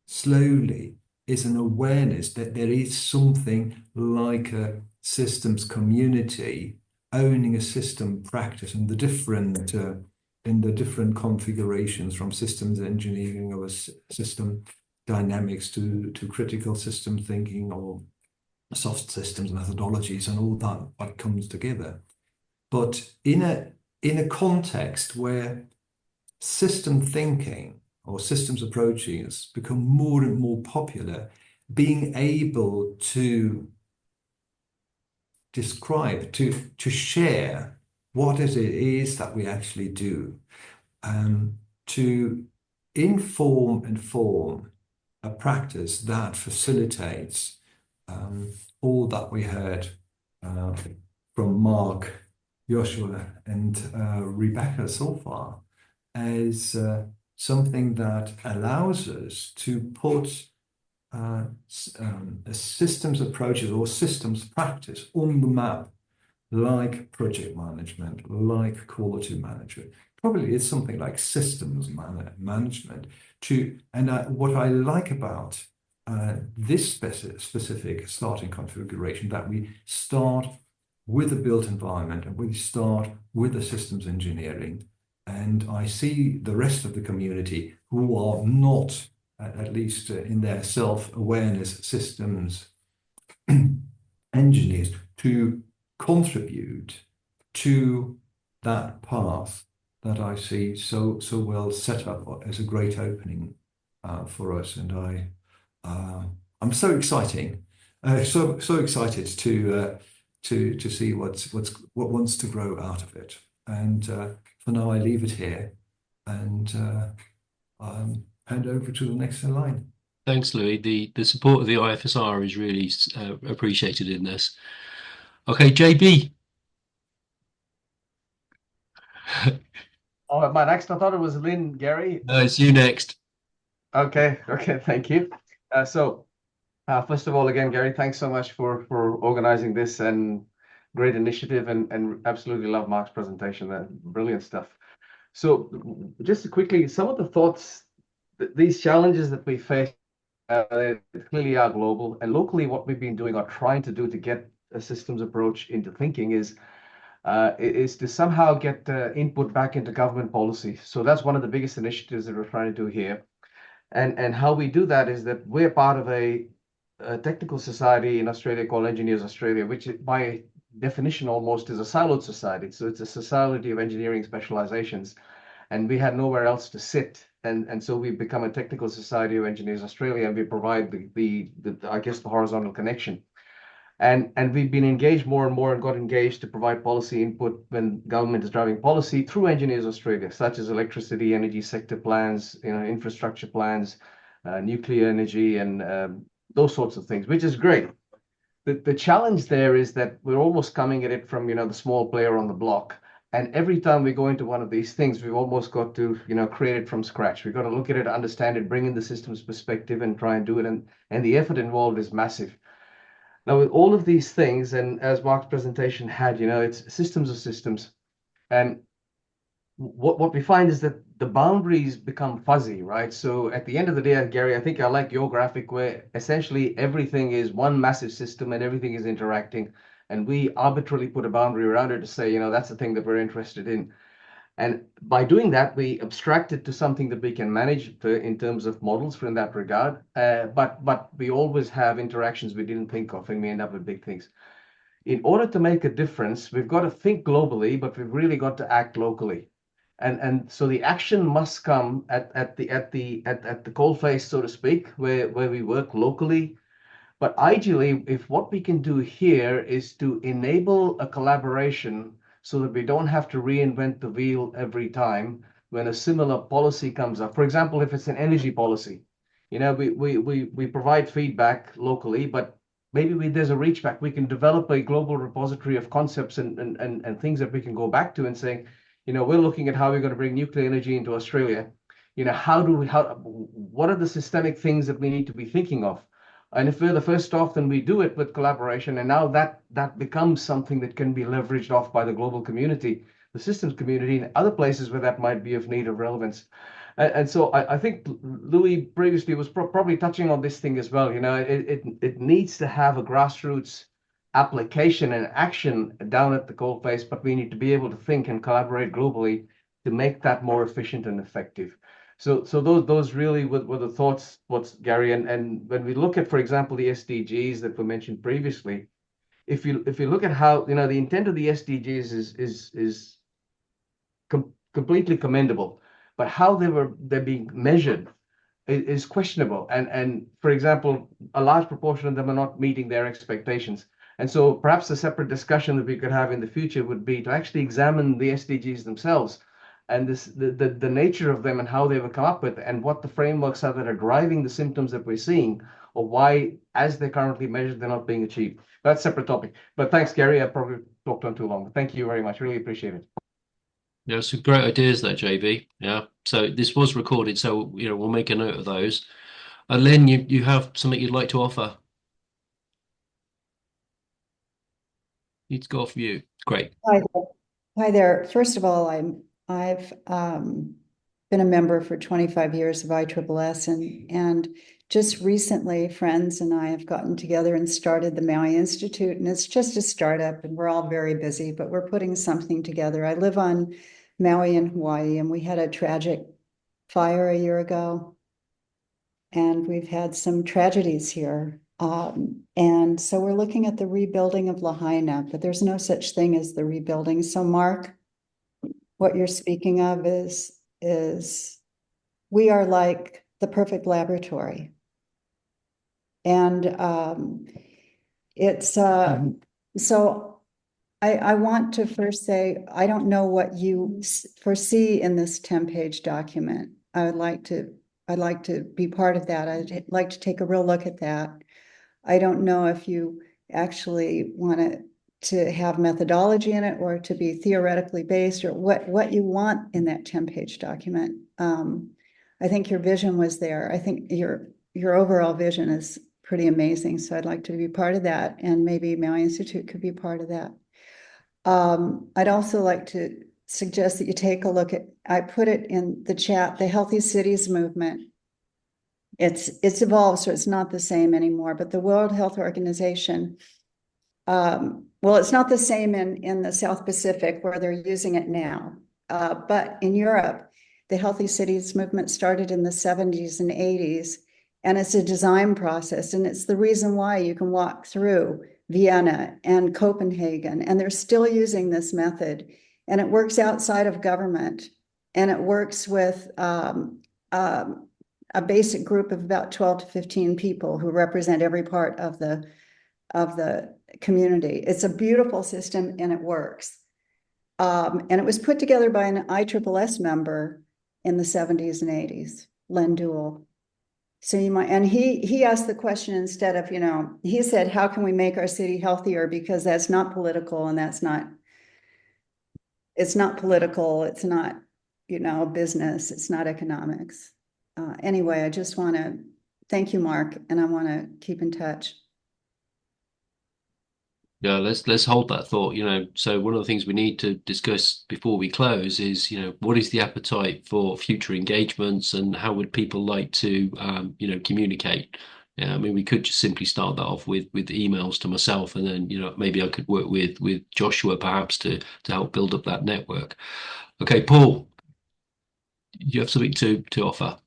slowly is an awareness that there is something like a systems community owning a system practice and the different in the different configurations, from systems engineering or system dynamics to critical system thinking or soft systems methodologies and all that what comes together. But in a context where system thinking or systems approaches become more and more popular, being able to describe, to share what it is that we actually do, to inform and form a practice that facilitates all that we heard from Mark, Joshua, and Rebecca so far, as something that allows us to put a systems approaches or systems practice on the map, like project management, like quality management. Probably it's something like systems management. What I like about this specific starting configuration, that we start with a built environment and we start with the systems engineering, and I see the rest of the community who are not, at least in their self-awareness, systems engineers, to contribute to that path that I see so well set up as a great opening for us. And I'm so exciting, so excited to see what wants to grow out of it. And for now, I leave it here and hand over to the next in line. Thanks, Louis. The support of the IFSR is really appreciated in this. Okay, JB. Oh, am I next? I thought it was Lynn, Gary. No, it's you next. Okay, thank you. First of all, again, Gary, thanks so much for organizing this, and great initiative, and absolutely love Mark's presentation. Brilliant stuff. So just quickly, some of the thoughts, these challenges that we face, they clearly are global, and locally what we've been doing or trying to do to get a systems approach into thinking is to somehow get input back into government policy. So that's one of the biggest initiatives that we're trying to do here. And how we do that is that we're part of a technical society in Australia called Engineers Australia, which by definition almost is a siloed society. So it's a society of engineering specializations, and we had nowhere else to sit. And so we've become a technical society of Engineers Australia, and we provide the I guess the horizontal connection. And we've been engaged more and more and got engaged to provide policy input when government is driving policy through Engineers Australia, such as electricity, energy sector plans, infrastructure plans, nuclear energy, and those sorts of things, which is great. The challenge there is that we're almost coming at it from the small player on the block. And every time we go into one of these things, we've almost got to create it from scratch. We've got to look at it, understand it, bring in the systems perspective, and try and do it. And the effort involved is massive. Now, with all of these things, and as Mark's presentation had, it's systems of systems. And what we find is that the boundaries become fuzzy, right? So at the end of the day, Gary, I think I like your graphic where essentially everything is one massive system and everything is interacting. And we arbitrarily put a boundary around it to say, you know, that's the thing that we're interested in. And by doing that, we abstract it to something that we can manage in terms of models for in that regard. But we always have interactions we didn't think of, and we end up with big things. In order to make a difference, we've got to think globally, but we've really got to act locally. And so the action must come at the coalface, so to speak, where we work locally. But ideally, if what we can do here is to enable a collaboration so that we don't have to reinvent the wheel every time when a similar policy comes up. For example, if it's an energy policy, you know, we provide feedback locally, but maybe there's a reach back. We can develop a global repository of concepts and things that we can go back to and saying, you know, we're looking at how we're going to bring nuclear energy into Australia. You know, what are the systemic things that we need to be thinking of? And if we're the first off, then we do it with collaboration. And now that becomes something that can be leveraged off by the global community, the systems community, and other places where that might be of need of relevance. And so I think Louis previously was probably touching on this thing as well. You know, it needs to have a grassroots application and action down at the coalface, but we need to be able to think and collaborate globally to make that more efficient and effective. So those really were the thoughts, Gary, and when we look at, for example, the SDGs that were mentioned previously, if you look at how, you know, the intent of the SDGs is completely commendable, but how they're being measured is questionable. And for example, a large proportion of them are not meeting their expectations. And so perhaps a separate discussion that we could have in the future would be to actually examine the SDGs themselves and the nature of them and how they were come up with and what the frameworks are that are driving the symptoms that we're seeing or why, as they're currently measured, they're not being achieved. That's a separate topic. But thanks, Gary. I probably talked on too long. Thank you very much. Really appreciate it. Yeah, some great ideas there, JB. Yeah. So this was recorded, so you know we'll make a note of those. Lynn, you have something you'd like to offer? Need to go off mute. Great. Hi there. First of all, I've been a member for 25 years of ISSS, and just recently friends and I have gotten together and started the Maui Institute, and it's just a startup and we're all very busy, but we're putting something together. I live on Maui in Hawaii, and we had a tragic fire a year ago, and we've had some tragedies here. And so we're looking at the rebuilding of Lahaina, but there's no such thing as the rebuilding. So Mark, what you're speaking of is we are like the perfect laboratory. And it's so I want to first say, I don't know what you foresee in this 10-page document. I'd like to be part of that. I'd like to take a real look at that. I don't know if you actually want to have methodology in it or to be theoretically based, or what you want in that 10-page document. I think your vision was there. I think your overall vision is pretty amazing. So I'd like to be part of that, and maybe Maui Institute could be part of that. I'd also like to suggest that you take a look at, I put it in the chat, the Healthy Cities movement. It's evolved, so it's not the same anymore, but the World Health Organization, well, it's not the same in the South Pacific where they're using it now, but in Europe, the Healthy Cities movement started in the 70s and 80s, and it's a design process, and it's the reason why you can walk through Vienna and Copenhagen, and they're still using this method, and it works outside of government, and it works with a basic group of about 12 to 15 people who represent every part of the community. It's a beautiful system, and it works. And it was put together by an ISSS member in the 70s and 80s, Len Duell. So you might, and he asked the question instead of, you know, he said, how can we make our city healthier? Because that's not political, and it's not political. It's not, you know, business. It's not economics. Anyway, I just want to thank you, Mark, and I want to keep in touch. Yeah, let's hold that thought, So one of the things we need to discuss before we close is, what is the appetite for future engagements and how would people like to, communicate? Yeah, I mean, we could just simply start that off with emails to myself, and then, maybe I could work with Joshua perhaps to help build up that network. Okay, Paul, you have something to offer.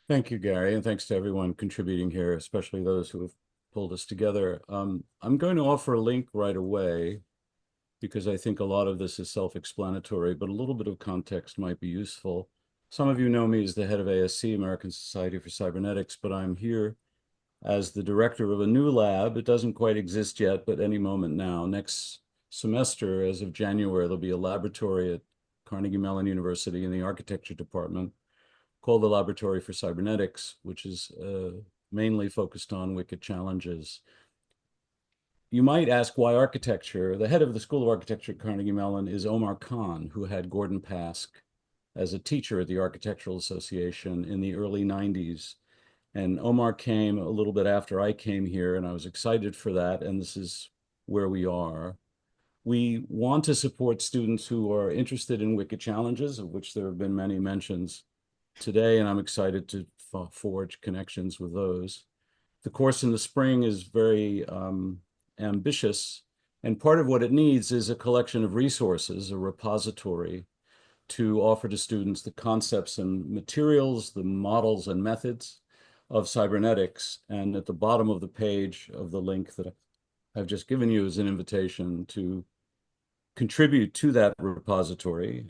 Thank you, Gary, and thanks to everyone contributing here, especially those who have pulled us together. I'm going to offer a link right away because I think a lot of this is self-explanatory, but a little bit of context might be useful. Some of you know me as the head of ASC, American Society for Cybernetics, but I'm here as the director of a new lab. It doesn't quite exist yet, but any moment now. Next semester, as of January, there'll be a laboratory at Carnegie Mellon University in the architecture department called the Laboratory for Cybernetics, which is mainly focused on wicked challenges. You might ask why architecture. The head of the School of Architecture at Carnegie Mellon is Omar Khan, who had Gordon Pask as a teacher at the Architectural Association in the early 90s. And Omar came a little bit after I came here, and I was excited for that, and this is where we are. We want to support students who are interested in wicked challenges, of which there have been many mentions today, and I'm excited to forge connections with those. The course in the spring is very ambitious, and part of what it needs is a collection of resources, a repository, to offer to students the concepts and materials, the models and methods of cybernetics. And at the bottom of the page of the link that I've just given you is an invitation to contribute to that repository.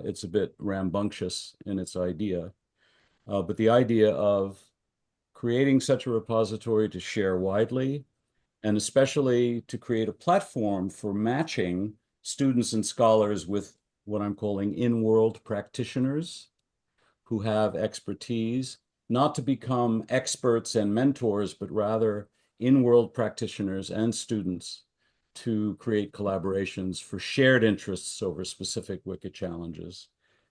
It's a bit rambunctious in its idea, but the idea of creating such a repository to share widely, and especially to create a platform for matching students and scholars with what I'm calling in-world practitioners who have expertise, not to become experts and mentors, but rather in-world practitioners and students to create collaborations for shared interests over specific wicked challenges.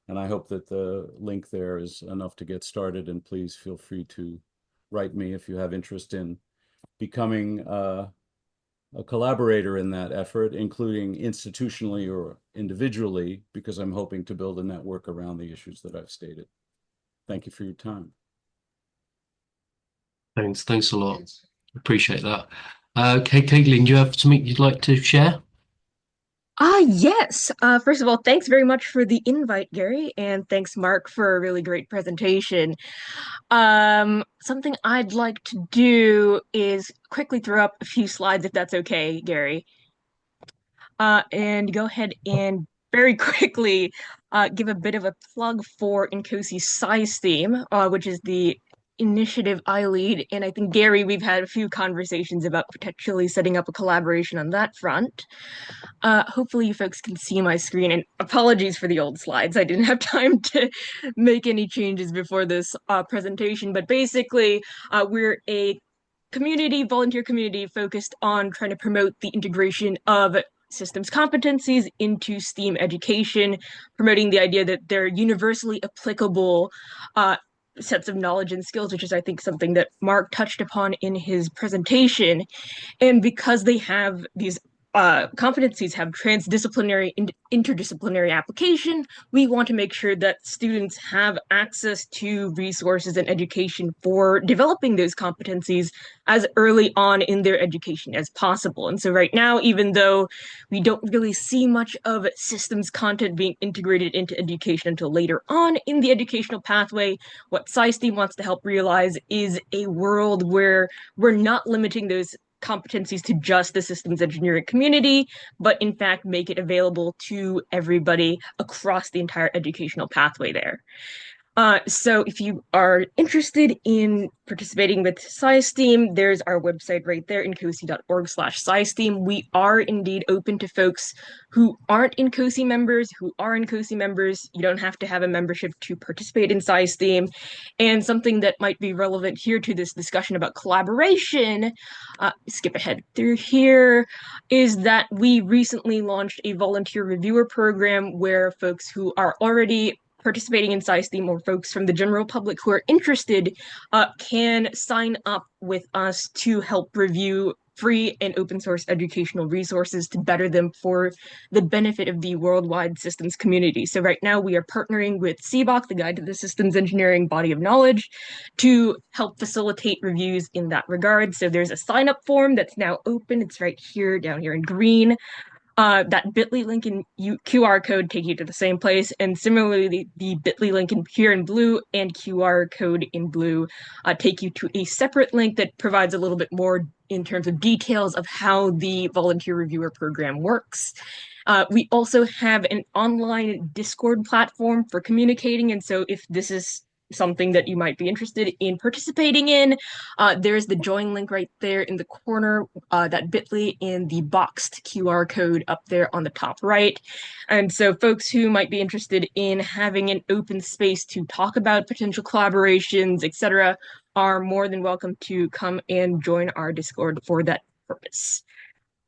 And I hope that the link there is enough to get started, and please feel free to write me if you have interest in becoming a collaborator in that effort, including institutionally or individually, because I'm hoping to build a network around the issues that I've stated. Thank you for your time. Thanks a lot. Appreciate that. Caitlin, do you have something you'd like to share? Yes. First of all, thanks very much for the invite, Gary, and thanks, Mark, for a really great presentation. Something I'd like to do is quickly throw up a few slides, if that's okay, Gary. And go ahead and very quickly give a bit of a plug for NCOSE SciSTEAM, which is the initiative I lead. And I think, Gary, we've had a few conversations about potentially setting up a collaboration on that front. Hopefully you folks can see my screen, and apologies for the old slides. I didn't have time to make any changes before this presentation, but basically we're a volunteer community focused on trying to promote the integration of systems competencies into STEAM education, promoting the idea that they're universally applicable sets of knowledge and skills, which is, I think, something that Mark touched upon in his presentation. And because they have these competencies have transdisciplinary and interdisciplinary application, we want to make sure that students have access to resources and education for developing those competencies as early on in their education as possible. And so right now, even though we don't really see much of systems content being integrated into education until later on in the educational pathway, what SciSTEAM wants to help realize is a world where we're not limiting those competencies to just the systems engineering community, but in fact make it available to everybody across the entire educational pathway there. So if you are interested in participating with SciSTEAM, there's our website right there, ncosi.org/SciSTEAM. We are indeed open to folks who aren't NCOSE members, who are NCOSE members. You don't have to have a membership to participate in SciSTEAM. And something that might be relevant here to this discussion about collaboration, skip ahead through here, is that we recently launched a volunteer reviewer program where folks who are already participating in SciSTEAM or folks from the general public who are interested can sign up with us to help review free and open source educational resources to better them for the benefit of the worldwide systems community. So right now we are partnering with CBOK, the Guide to the Systems Engineering Body of Knowledge, to help facilitate reviews in that regard. So there's a sign up form that's now open. It's right here, down here in green. That bit.ly link and QR code take you to the same place. And similarly, the bit.ly link here in blue and QR code in blue take you to a separate link that provides a little bit more in terms of details of how the volunteer reviewer program works. We also have an online Discord platform for communicating. And so if this is something that you might be interested in participating in, there's the join link right there in the corner, that bit.ly, and the boxed QR code up there on the top right. And so folks who might be interested in having an open space to talk about potential collaborations, etc., are more than welcome to come and join our Discord for that purpose.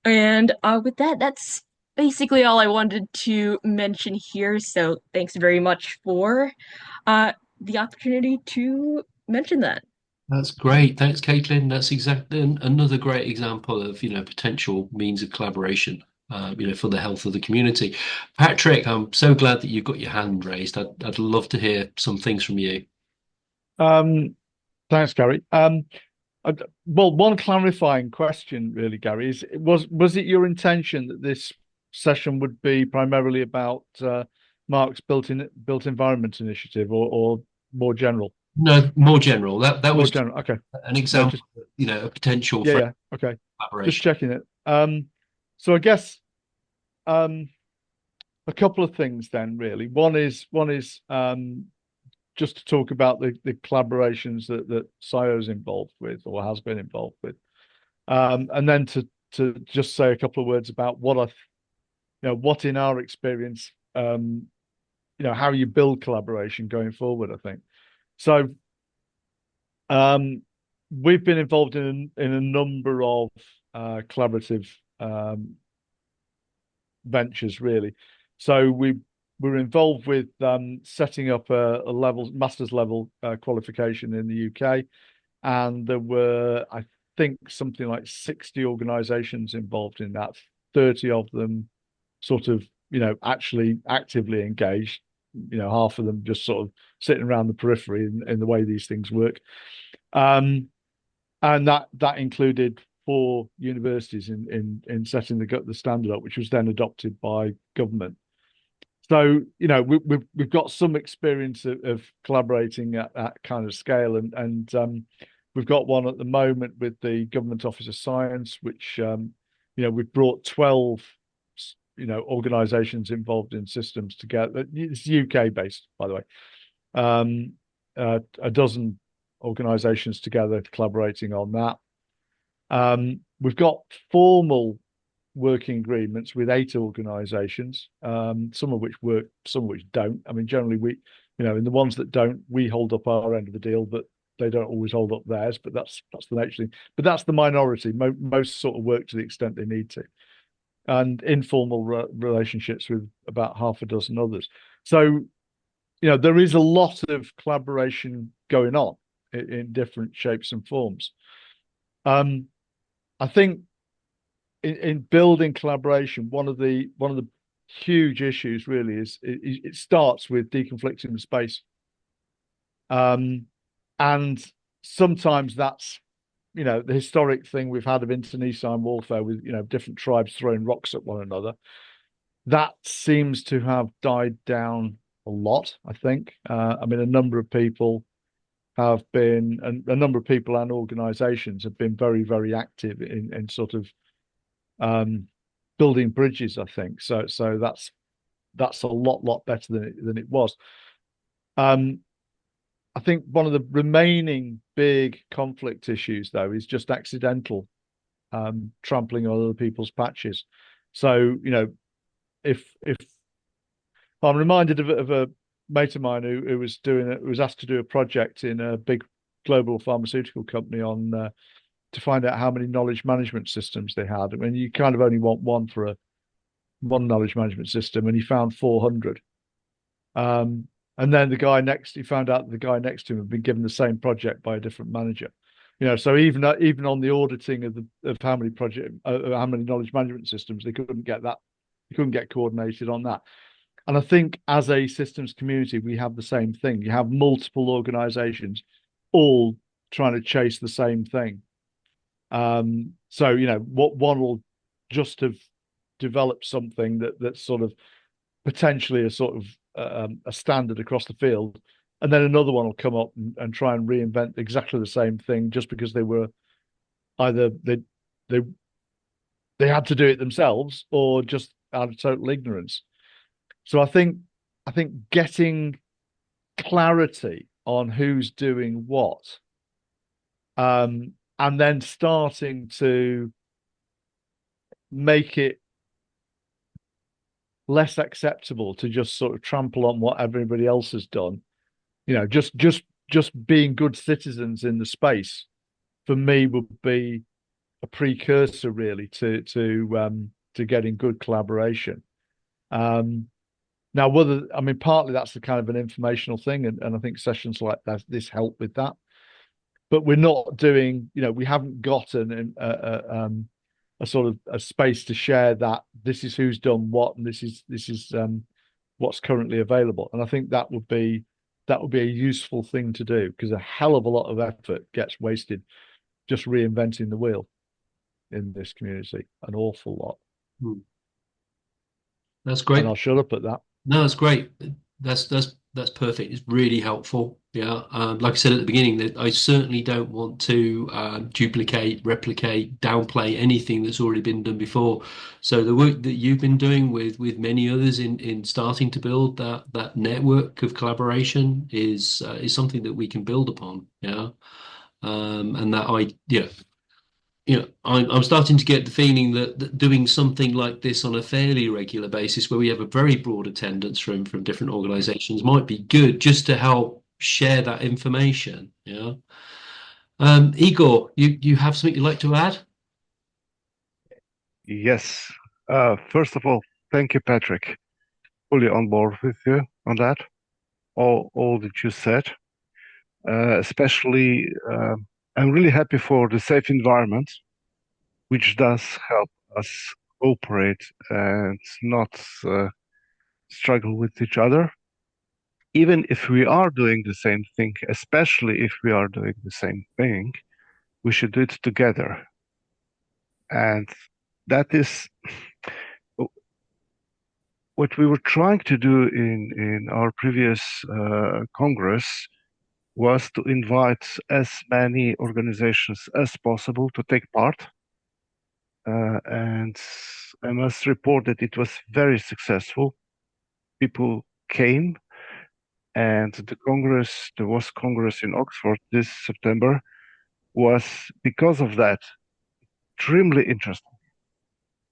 And with that, that's basically all I wanted to mention here. So thanks very much for the opportunity to mention that. That's great. Thanks, Caitlin. That's exactly another great example of, potential means of collaboration, for the health of the community. Patrick, I'm so glad that you've got your hand raised. I'd love to hear some things from you. Thanks, Gary. Well, one clarifying question, really, Gary, is was it your intention that this session would be primarily about Mark's built environment initiative, or more general? No, more general. That More was general. Okay. an example, a potential Yeah, for yeah. Okay. collaboration. Just checking it. So I guess a couple of things then, really. One is just to talk about the collaborations that SCIO is involved with, or has been involved with, and then to just say a couple of words about what in our experience, how you build collaboration going forward, I think. So we've been involved in a number of collaborative ventures, really. So we were involved with setting up a master's level qualification in the UK, and there were, I think, something like 60 organizations involved in that, 30 of them sort of actually actively engaged, half of them just sort of sitting around the periphery in the way these things work, and that included 4 universities in setting the standard up, which was then adopted by government. So we've got some experience of collaborating at that kind of scale, and we've got one at the moment with the Government Office of Science, which we've brought 12 organizations involved in systems together. It's UK based, by the way. A dozen organizations together collaborating on that. We've got formal working agreements with 8 organizations, some of which work, some of which don't. I mean, generally we, in the ones that don't, we hold up our end of the deal, but they don't always hold up theirs. But that's the nature. But that's the minority. Most sort of work to the extent they need to, and informal relationships with about half a dozen others. So, there is a lot of collaboration going on in different shapes and forms. I think in building collaboration, one of the huge issues really is it starts with deconflicting the space, and sometimes that's the historic thing we've had of internecine warfare with different tribes throwing rocks at one another. That seems to have died down a lot, I think. I mean, a number of people and organizations have been very, very active in sort of building bridges, I think. So that's a lot better than it was. I think one of the remaining big conflict issues, though, is just accidental trampling on other people's patches. So, if I'm reminded of a mate of mine who was asked to do a project in a big global pharmaceutical company on to find out how many knowledge management systems they had. I mean, you kind of only want one for one knowledge management system, and he found 400. And then he found out that the guy next to him had been given the same project by a different manager. So even on the auditing of how many how many knowledge management systems, they couldn't get coordinated on that. And I think as a systems community, we have the same thing. You have multiple organizations all trying to chase the same thing. So, what one will just have developed something that's sort of potentially a sort of a standard across the field. And then another one will come up and try and reinvent exactly the same thing just because they were either they had to do it themselves or just out of total ignorance. So I think getting clarity on who's doing what, and then starting to make it less acceptable to just sort of trample on what everybody else has done. Just being good citizens in the space, for me, would be a precursor really to getting good collaboration. Now, partly that's the kind of an informational thing, and I think sessions like this help with that. But we're not doing, we haven't gotten a sort of a space to share that this is who's done what and this is what's currently available. And I think that would be a useful thing to do, because a hell of a lot of effort gets wasted just reinventing the wheel in this community, an awful lot. That's great. And I'll shut up at that. No, that's great. That's perfect. It's really helpful. Yeah. Like I said at the beginning, that I certainly don't want to duplicate, replicate, downplay anything that's already been done before. So the work that you've been doing with many others in starting to build that network of collaboration is something that we can build upon. Yeah. And that I'm starting to get the feeling that doing something like this on a fairly regular basis, where we have a very broad attendance from different organizations, might be good just to help share that information. Yeah. Igor, you have something you'd like to add? Yes. First of all, thank you, Patrick. Fully on board with you on that. All that you said. Especially, I'm really happy for the safe environment, which does help us cooperate and not struggle with each other. Even if we are doing the same thing, especially if we are doing the same thing, we should do it together. And that is what we were trying to do in our previous Congress, was to invite as many organizations as possible to take part. And I must report that it was very successful. People came, and there was Congress in Oxford this September, was, because of that, extremely interesting,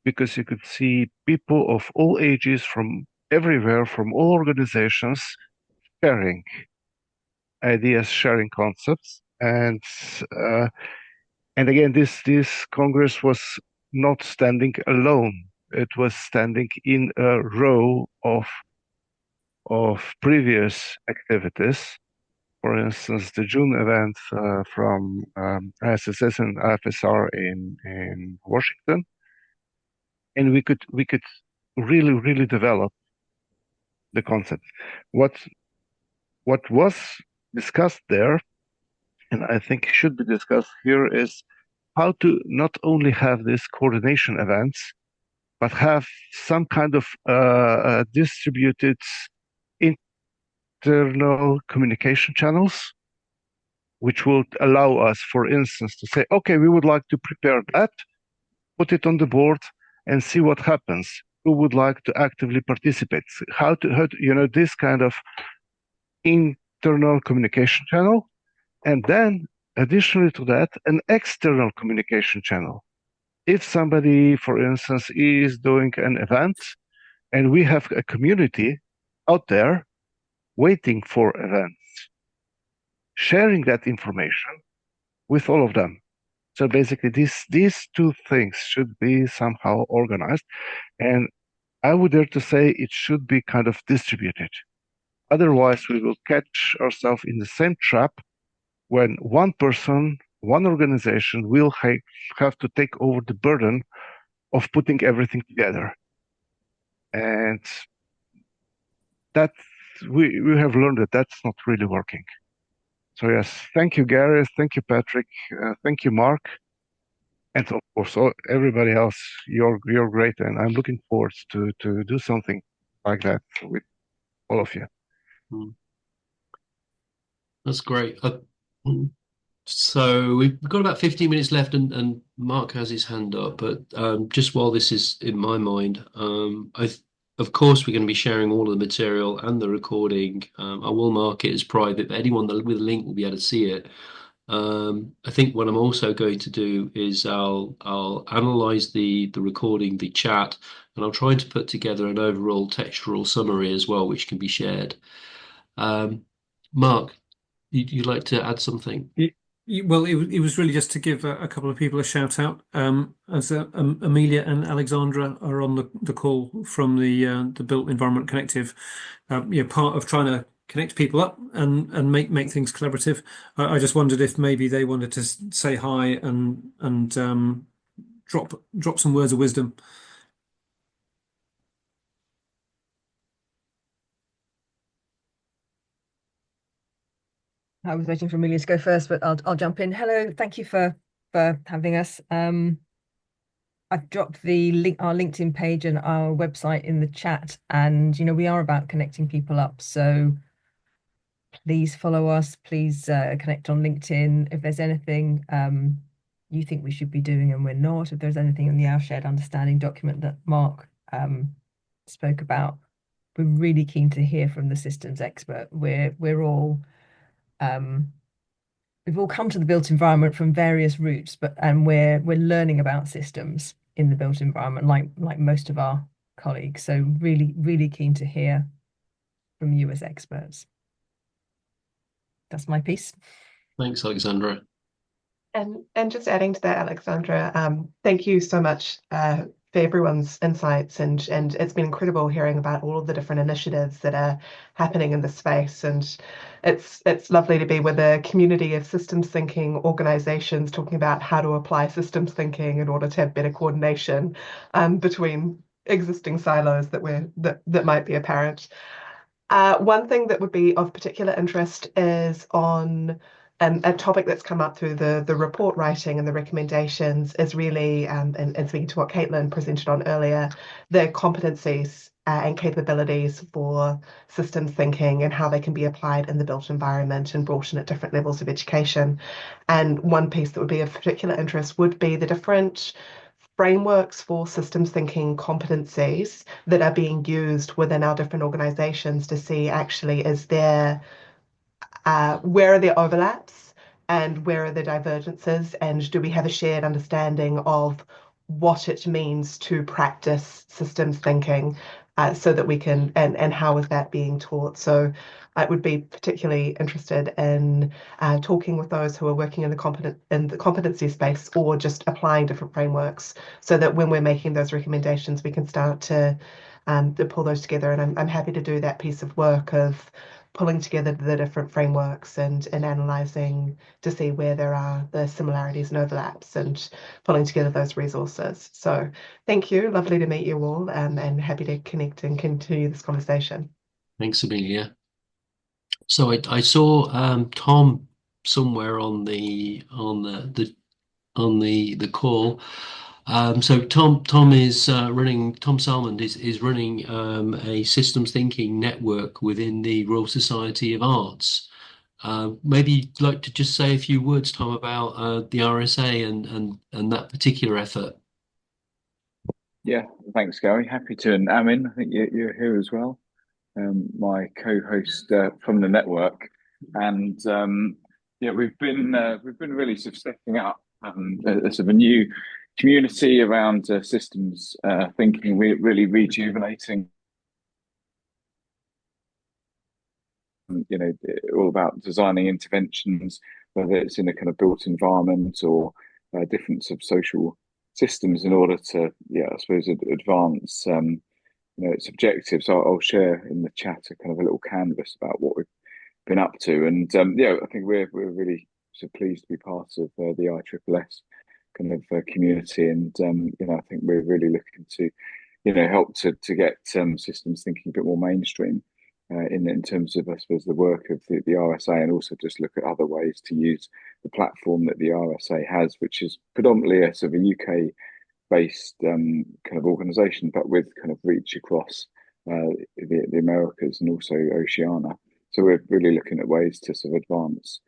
because you could see people of all ages from everywhere, from all organizations, sharing ideas, sharing concepts. And again, this Congress was not standing alone. It was standing in a row of previous activities. For instance, the June event from ISSS and IFSR in Washington, and we could really develop the concept. What was discussed there, and I think should be discussed here, is how to not only have these coordination events, but have some kind of distributed internal communication channels, which will allow us, for instance, to say, okay, we would like to prepare that, put it on the board, and see what happens. Who would like to actively participate? How to this kind of internal communication channel, and then additionally to that, an external communication channel. If somebody, for instance, is doing an event and we have a community out there waiting for events, sharing that information with all of them. So basically these two things should be somehow organized, and I would dare to say it should be kind of distributed. Otherwise, we will catch ourselves in the same trap when one person one organization will have to take over the burden of putting everything together. And that we have learned that that's not really working. So yes, thank you, Gary. Thank you, Patrick. Thank you, Mark. And of course, everybody else, you're great. And I'm looking forward to do something like that with all of you. That's great. So we've got about 15 minutes left, and Mark has his hand up. But just while this is in my mind, of course, we're going to be sharing all of the material and the recording. I will mark it as private, but anyone with a link will be able to see it. I think what I'm also going to do is I'll analyze the recording, the chat, and I'll try to put together an overall textual summary as well, which can be shared. Mark, you'd like to add something? Well, it was really just to give a couple of people a shout out. As Amelia and Alexandra are on the call from the Built Environment Collective, part of trying to connect people up and make things collaborative. I just wondered if maybe they wanted to say hi and drop some words of wisdom. I was waiting for Amelia to go first, but I'll jump in. Hello, thank you for having us. I've dropped our LinkedIn page and our website in the chat, and we are about connecting people up. So please follow us. Please connect on LinkedIn. If there's anything you think we should be doing and we're not, if there's anything in our shared understanding document that Mark spoke about, we're really keen to hear from the systems expert. We're all we've all come to the built environment from various routes, and we're learning about systems in the built environment, like most of our colleagues. So really, really keen to hear from you as experts. That's my piece. Thanks, Alexandra. And just adding to that, Alexandra, thank you so much for everyone's insights, and it's been incredible hearing about all of the different initiatives that are happening in the space, and it's lovely to be with a community of systems thinking organizations talking about how to apply systems thinking in order to have better coordination between existing silos that might be apparent. One thing that would be of particular interest is on a topic that's come up through the report writing and the recommendations is really, and speaking to what Caitlin presented on earlier, the competencies and capabilities for systems thinking and how they can be applied in the built environment and brought in at different levels of education. And one piece that would be of particular interest would be the different frameworks for systems thinking competencies that are being used within our different organizations to see actually where are there overlaps and where are there divergences, and do we have a shared understanding of what it means to practice systems thinking so that we can, and how is that being taught? So I would be particularly interested in talking with those who are working in the competency space or just applying different frameworks so that when we're making those recommendations, we can start to pull those together. And I'm happy to do that piece of work of pulling together the different frameworks and analysing to see where there are the similarities and overlaps and pulling together those resources. So thank you. Lovely to meet you all, and happy to connect and continue this conversation. Thanks, Amelia. So I saw Tom somewhere on the call. So Tom Salmond is running a systems thinking network within the Royal Society of Arts. Maybe you'd like to just say a few words, Tom, about the RSA and that particular effort. Yeah, thanks, Gary. Happy to. And Amin, I think you're here as well, my co-host from the network. And we've been really sort of stepping up as of a new community around systems thinking, really rejuvenating. All about designing interventions, whether it's in a kind of built environment or different sort of social systems, in order to, I suppose, advance its objectives. I'll share in the chat a kind of a little canvas about what we've been up to, and I think we're really pleased to be part of the ISSS kind of community, and I think we're really looking to help to get systems thinking a bit more mainstream in terms of, I suppose, the work of the RSA, and also just look at other ways to use the platform that the RSA has, which is predominantly a sort of a UK based kind of organisation, but with kind of reach across the Americas and also Oceania. So we're really looking at ways to sort of advance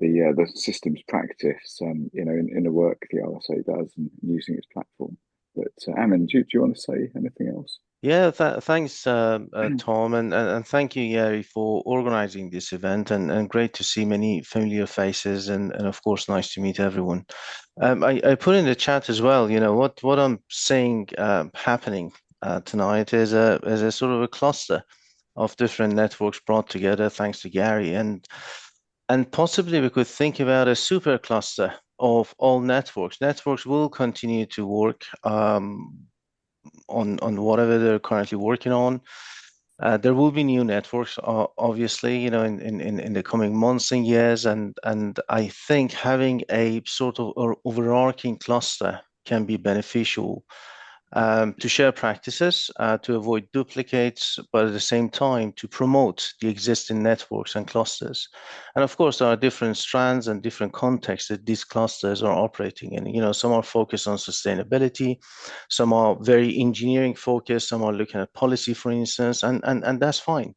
the systems practice, in the work the RSA does and using its platform. But Amin, do you want to say anything else? Yeah, thanks, Tom, and thank you, Gary, for organizing this event, and great to see many familiar faces, and of course, nice to meet everyone. I put in the chat as well, what I'm seeing happening tonight is a sort of a cluster of different networks brought together, thanks to Gary, and possibly we could think about a super cluster of all networks. Networks will continue to work on whatever they're currently working on. There will be new networks, obviously, in the coming months and years, and I think having a sort of overarching cluster can be beneficial to share practices, to avoid duplicates, but at the same time to promote the existing networks and clusters. And of course, there are different strands and different contexts that these clusters are operating in. Some are focused on sustainability, some are very engineering focused, some are looking at policy, for instance, and that's fine.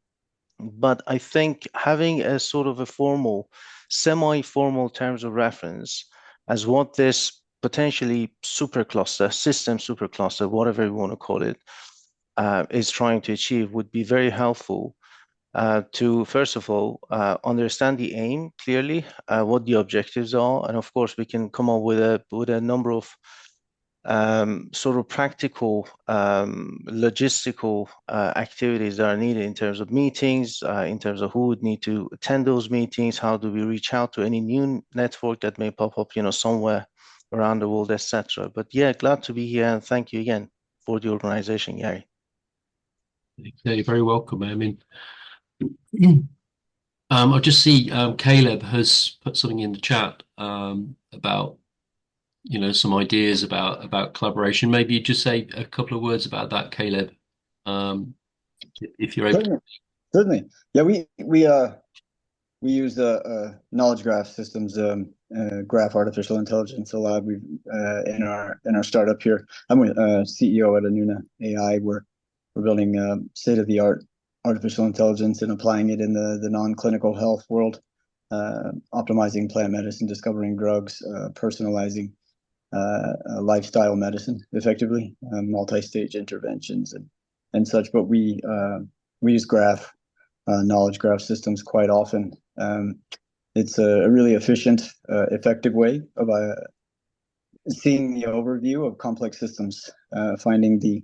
But I think having a sort of a formal, semi-formal terms of reference as what this potentially supercluster, system supercluster, whatever you want to call it, is trying to achieve would be very helpful to, first of all, understand the aim clearly, what the objectives are, and of course we can come up with a number of sort of practical, logistical activities that are needed in terms of meetings, in terms of who would need to attend those meetings, how do we reach out to any new network that may pop up, somewhere around the world, etc. But yeah, glad to be here, and thank you again for the organization, Gary. Yeah, you're very welcome. I mean, I just see Caleb has put something in the chat about some ideas about collaboration. Maybe you just say a couple of words about that, Caleb, if you're able. Certainly. Yeah, we use knowledge graph systems, graph artificial intelligence a lot. We've in our startup here. I'm with CEO at Anuna AI. We're building state-of-the-art artificial intelligence and applying it in the non-clinical health world, optimizing plant medicine, discovering drugs, personalizing lifestyle medicine effectively, multi-stage interventions and such. But we use knowledge graph systems quite often. It's a really efficient, effective way of seeing the overview of complex systems, finding the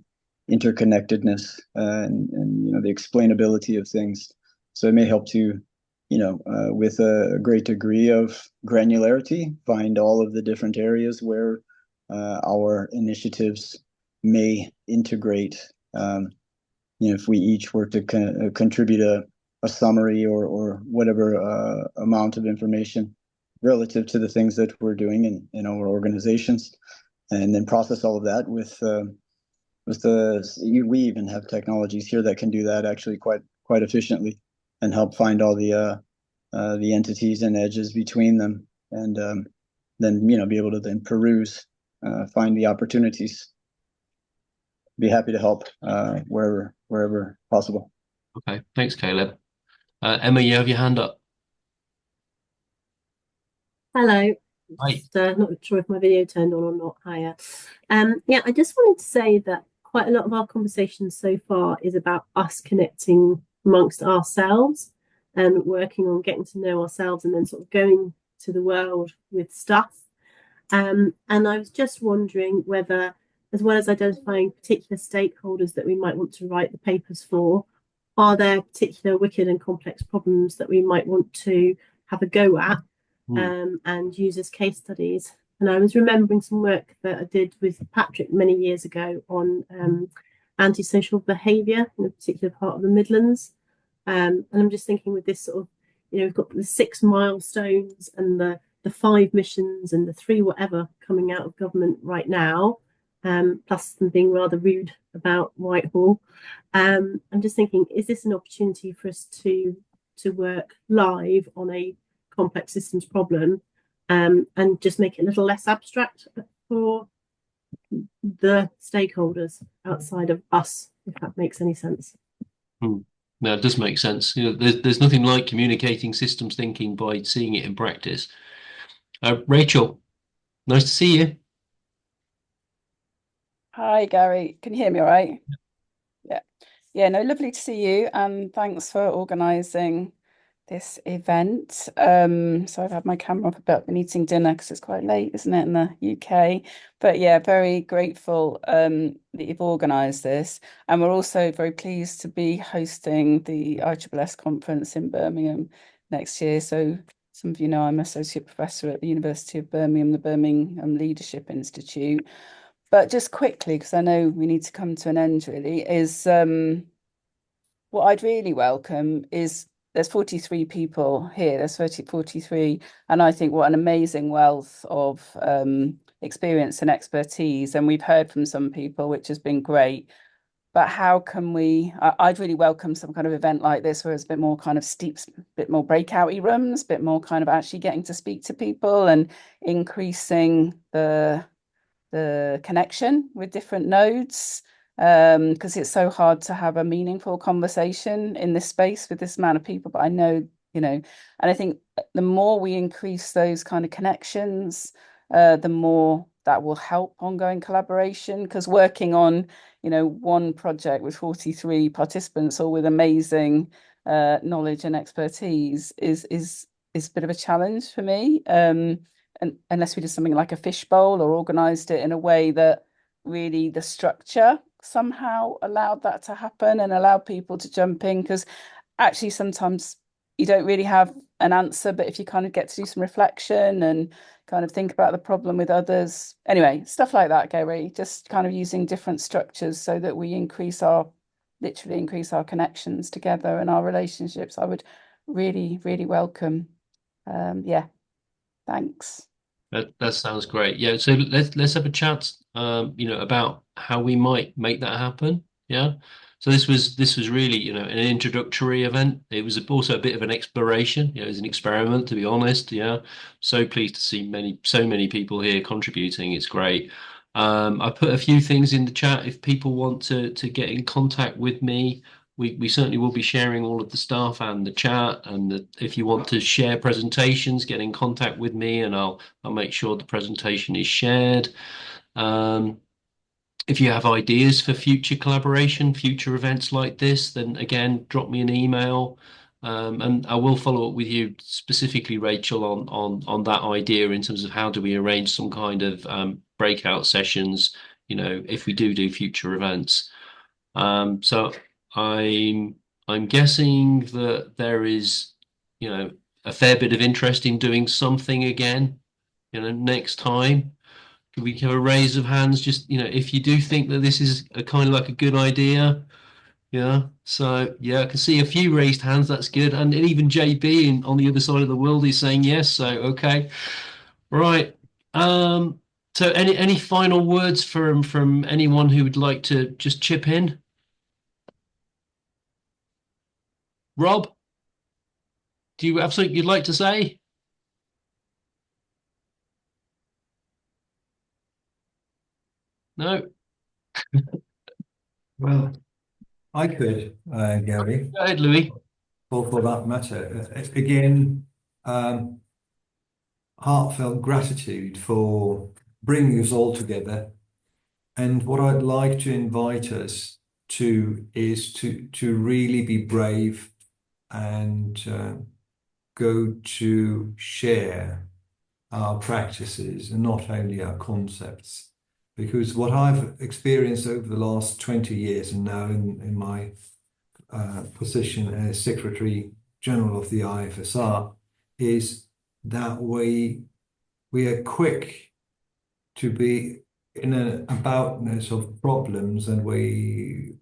interconnectedness and the explainability of things. So it may help to, with a great degree of granularity, find all of the different areas where our initiatives may integrate. If we each were to contribute a summary or whatever amount of information relative to the things that we're doing in our organizations, and then process all of that we even have technologies here that can do that actually quite efficiently and help find all the entities and edges between them, and then be able to then peruse, find the opportunities. Be happy to help wherever possible. Okay, thanks, Caleb. Emma, you have your hand up. Hello. Hi. Just, not sure if my video turned on or not. Hiya. Yeah, I just wanted to say that quite a lot of our conversation so far is about us connecting amongst ourselves and working on getting to know ourselves and then sort of going to the world with stuff. And I was just wondering whether, as well as identifying particular stakeholders that we might want to write the papers for, are there particular wicked and complex problems that we might want to have a go at and use as case studies? And I was remembering some work that I did with Patrick many years ago on antisocial behaviour in a particular part of the Midlands. And I'm just thinking with this sort of, we've got the 6 milestones and the the 5 missions and the 3 whatever coming out of government right now, plus them being rather rude about Whitehall. I'm just thinking, is this an opportunity for us to work live on a complex systems problem, and just make it a little less abstract for the stakeholders outside of us, if that makes any sense? No, it does make sense. You know, there's nothing like communicating systems thinking by seeing it in practice. Rachel, nice to see you. Hi, Gary. Can you hear me all right? Yeah. Yeah, no, lovely to see you, and thanks for organising this event. So I've had my camera up about been eating dinner because it's quite late, isn't it, in the UK? But yeah, very grateful that you've organised this. And we're also very pleased to be hosting the ISSS conference in Birmingham next year. So some of you know I'm Associate Professor at the University of Birmingham, the Birmingham Leadership Institute. But just quickly, because I know we need to come to an end really, is what I'd really welcome is there's 43 people here, there's 43, and I think what an amazing wealth of experience and expertise. And we've heard from some people, which has been great. But how can we, I'd really welcome some kind of event like this where it's a bit more kind of steep, bit more breakout-y rooms, a bit more kind of actually getting to speak to people and increasing the connection with different nodes, because it's so hard to have a meaningful conversation in this space with this amount of people. But I know, you know, and I think the more we increase those kind of connections, the more that will help ongoing collaboration, because working on, you know, one project with 43 participants all with amazing knowledge and expertise is a bit of a challenge for me. And unless we did something like a fishbowl or organized it in a way that really the structure somehow allowed that to happen and allowed people to jump in, because actually sometimes you don't really have an answer, but if you kind of get to do some reflection and kind of think about the problem with others. Anyway, stuff like that, Gary, just kind of using different structures so that we literally increase our connections together and our relationships. I would really, really welcome. Yeah, thanks. That sounds great. Yeah, so let's have a chat, you know, about how we might make that happen. Yeah. So this was really, you know, an introductory event. It was also a bit of an exploration. You know, it was an experiment, to be honest. Yeah. So pleased to see so many people here contributing. It's great. I put a few things in the chat if people want to get in contact with me. We certainly will be sharing all of the stuff and the chat, and if you want to share presentations, get in contact with me and I'll make sure the presentation is shared. If you have ideas for future collaboration, future events like this, then again, drop me an email. And I will follow up with you specifically, Rachel, on that idea in terms of how do we arrange some kind of breakout sessions, you know, if we do future events. So I'm guessing that there is, you know, a fair bit of interest in doing something again, you know, next time. Could we have a raise of hands? Just, you know, if you do think that this is a kind of like a good idea. Yeah. So yeah, I can see a few raised hands. That's good. And even JB on the other side of the world is saying yes. So okay. Right. So any final words from anyone who would like to just chip in? Rob, do you have something you'd like to say? No. Well, I could, Gary. Go ahead, Louis. Or for that matter. Again, heartfelt gratitude for bringing us all together. And what I'd like to invite us to is to really be brave and go to share our practices and not only our concepts. Because what I've experienced over the last 20 years and now in my position as Secretary General of the IFSR is that we are quick to be in an aboutness of problems, and we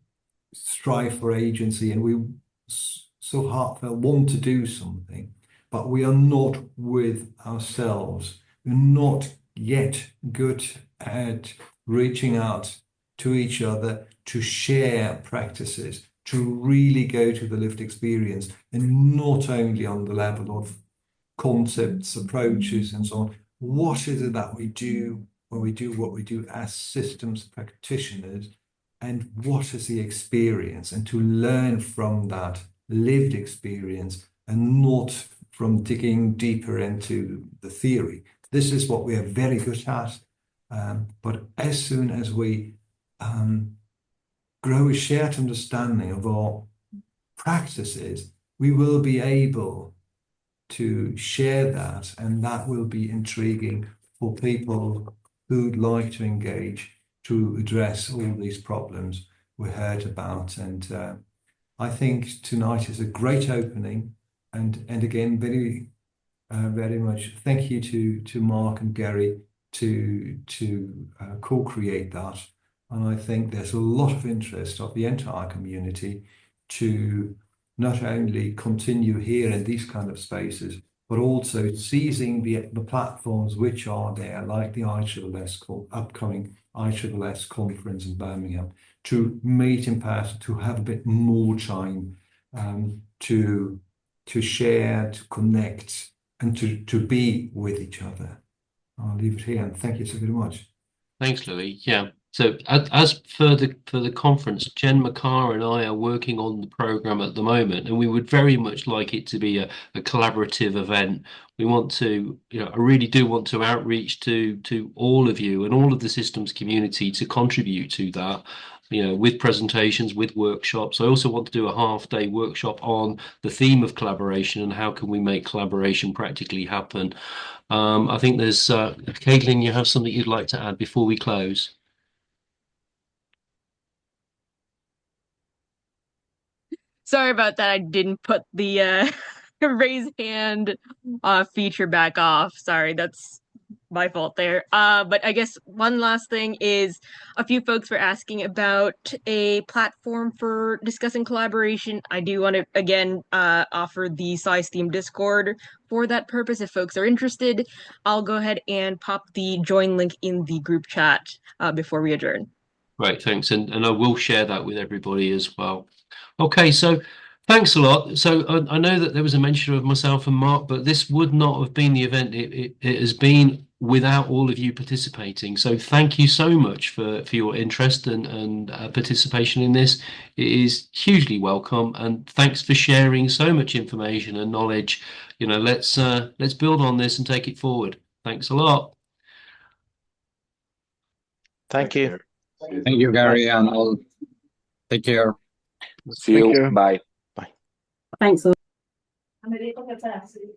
strive for agency, and we so heartfelt want to do something. but we are not with ourselves. We're not yet good at reaching out to each other to share practices, to really go to the lived experience, and not only on the level of concepts, approaches, and so on. What is it that we do when we do what we do as systems practitioners, and what is the experience? And to learn from that lived experience and not from digging deeper into the theory. This is what we are very good at. But as soon as we grow a shared understanding of our practices, we will be able to share that, and that will be intriguing for people who'd like to engage to address all these problems we heard about. And I think tonight is a great opening, and again, very much thank you to Mark and Gary to co-create that. And I think there's a lot of interest of the entire community to not only continue here in these kind of spaces, but also seizing the platforms which are there, like the upcoming ISSS conference in Birmingham, to meet in person, to have a bit more time to share, to connect, and to be with each other. I'll leave it here, and thank you so very much. Thanks, Louis. Yeah. So as for the conference, Jen McCarr and I are working on the program at the moment, and we would very much like it to be a collaborative event. We want to, I really do want to outreach to all of you and all of the systems community to contribute to that, with presentations, with workshops. I also want to do a half-day workshop on the theme of collaboration and how can we make collaboration practically happen. I think there's, Caitlin, you have something you'd like to add before we close? Sorry about that. I didn't put the raise hand feature back off. Sorry, that's my fault there. But I guess one last thing is a few folks were asking about a platform for discussing collaboration. I do want to again offer the SciSteam Discord for that purpose. If folks are interested, I'll go ahead and pop the join link in the group chat before we adjourn. Great, thanks. And I will share that with everybody as well. Okay, so thanks a lot. So I know that there was a mention of myself and Mark, but this would not have been the event it has been without all of you participating. So thank you so much for your interest and participation in this. It is hugely welcome, and thanks for sharing so much information and knowledge. Let's build on this and take it forward. Thanks a lot. Thank you. Thank you, Gary, and all. Take care. See you. Bye. Thanks all.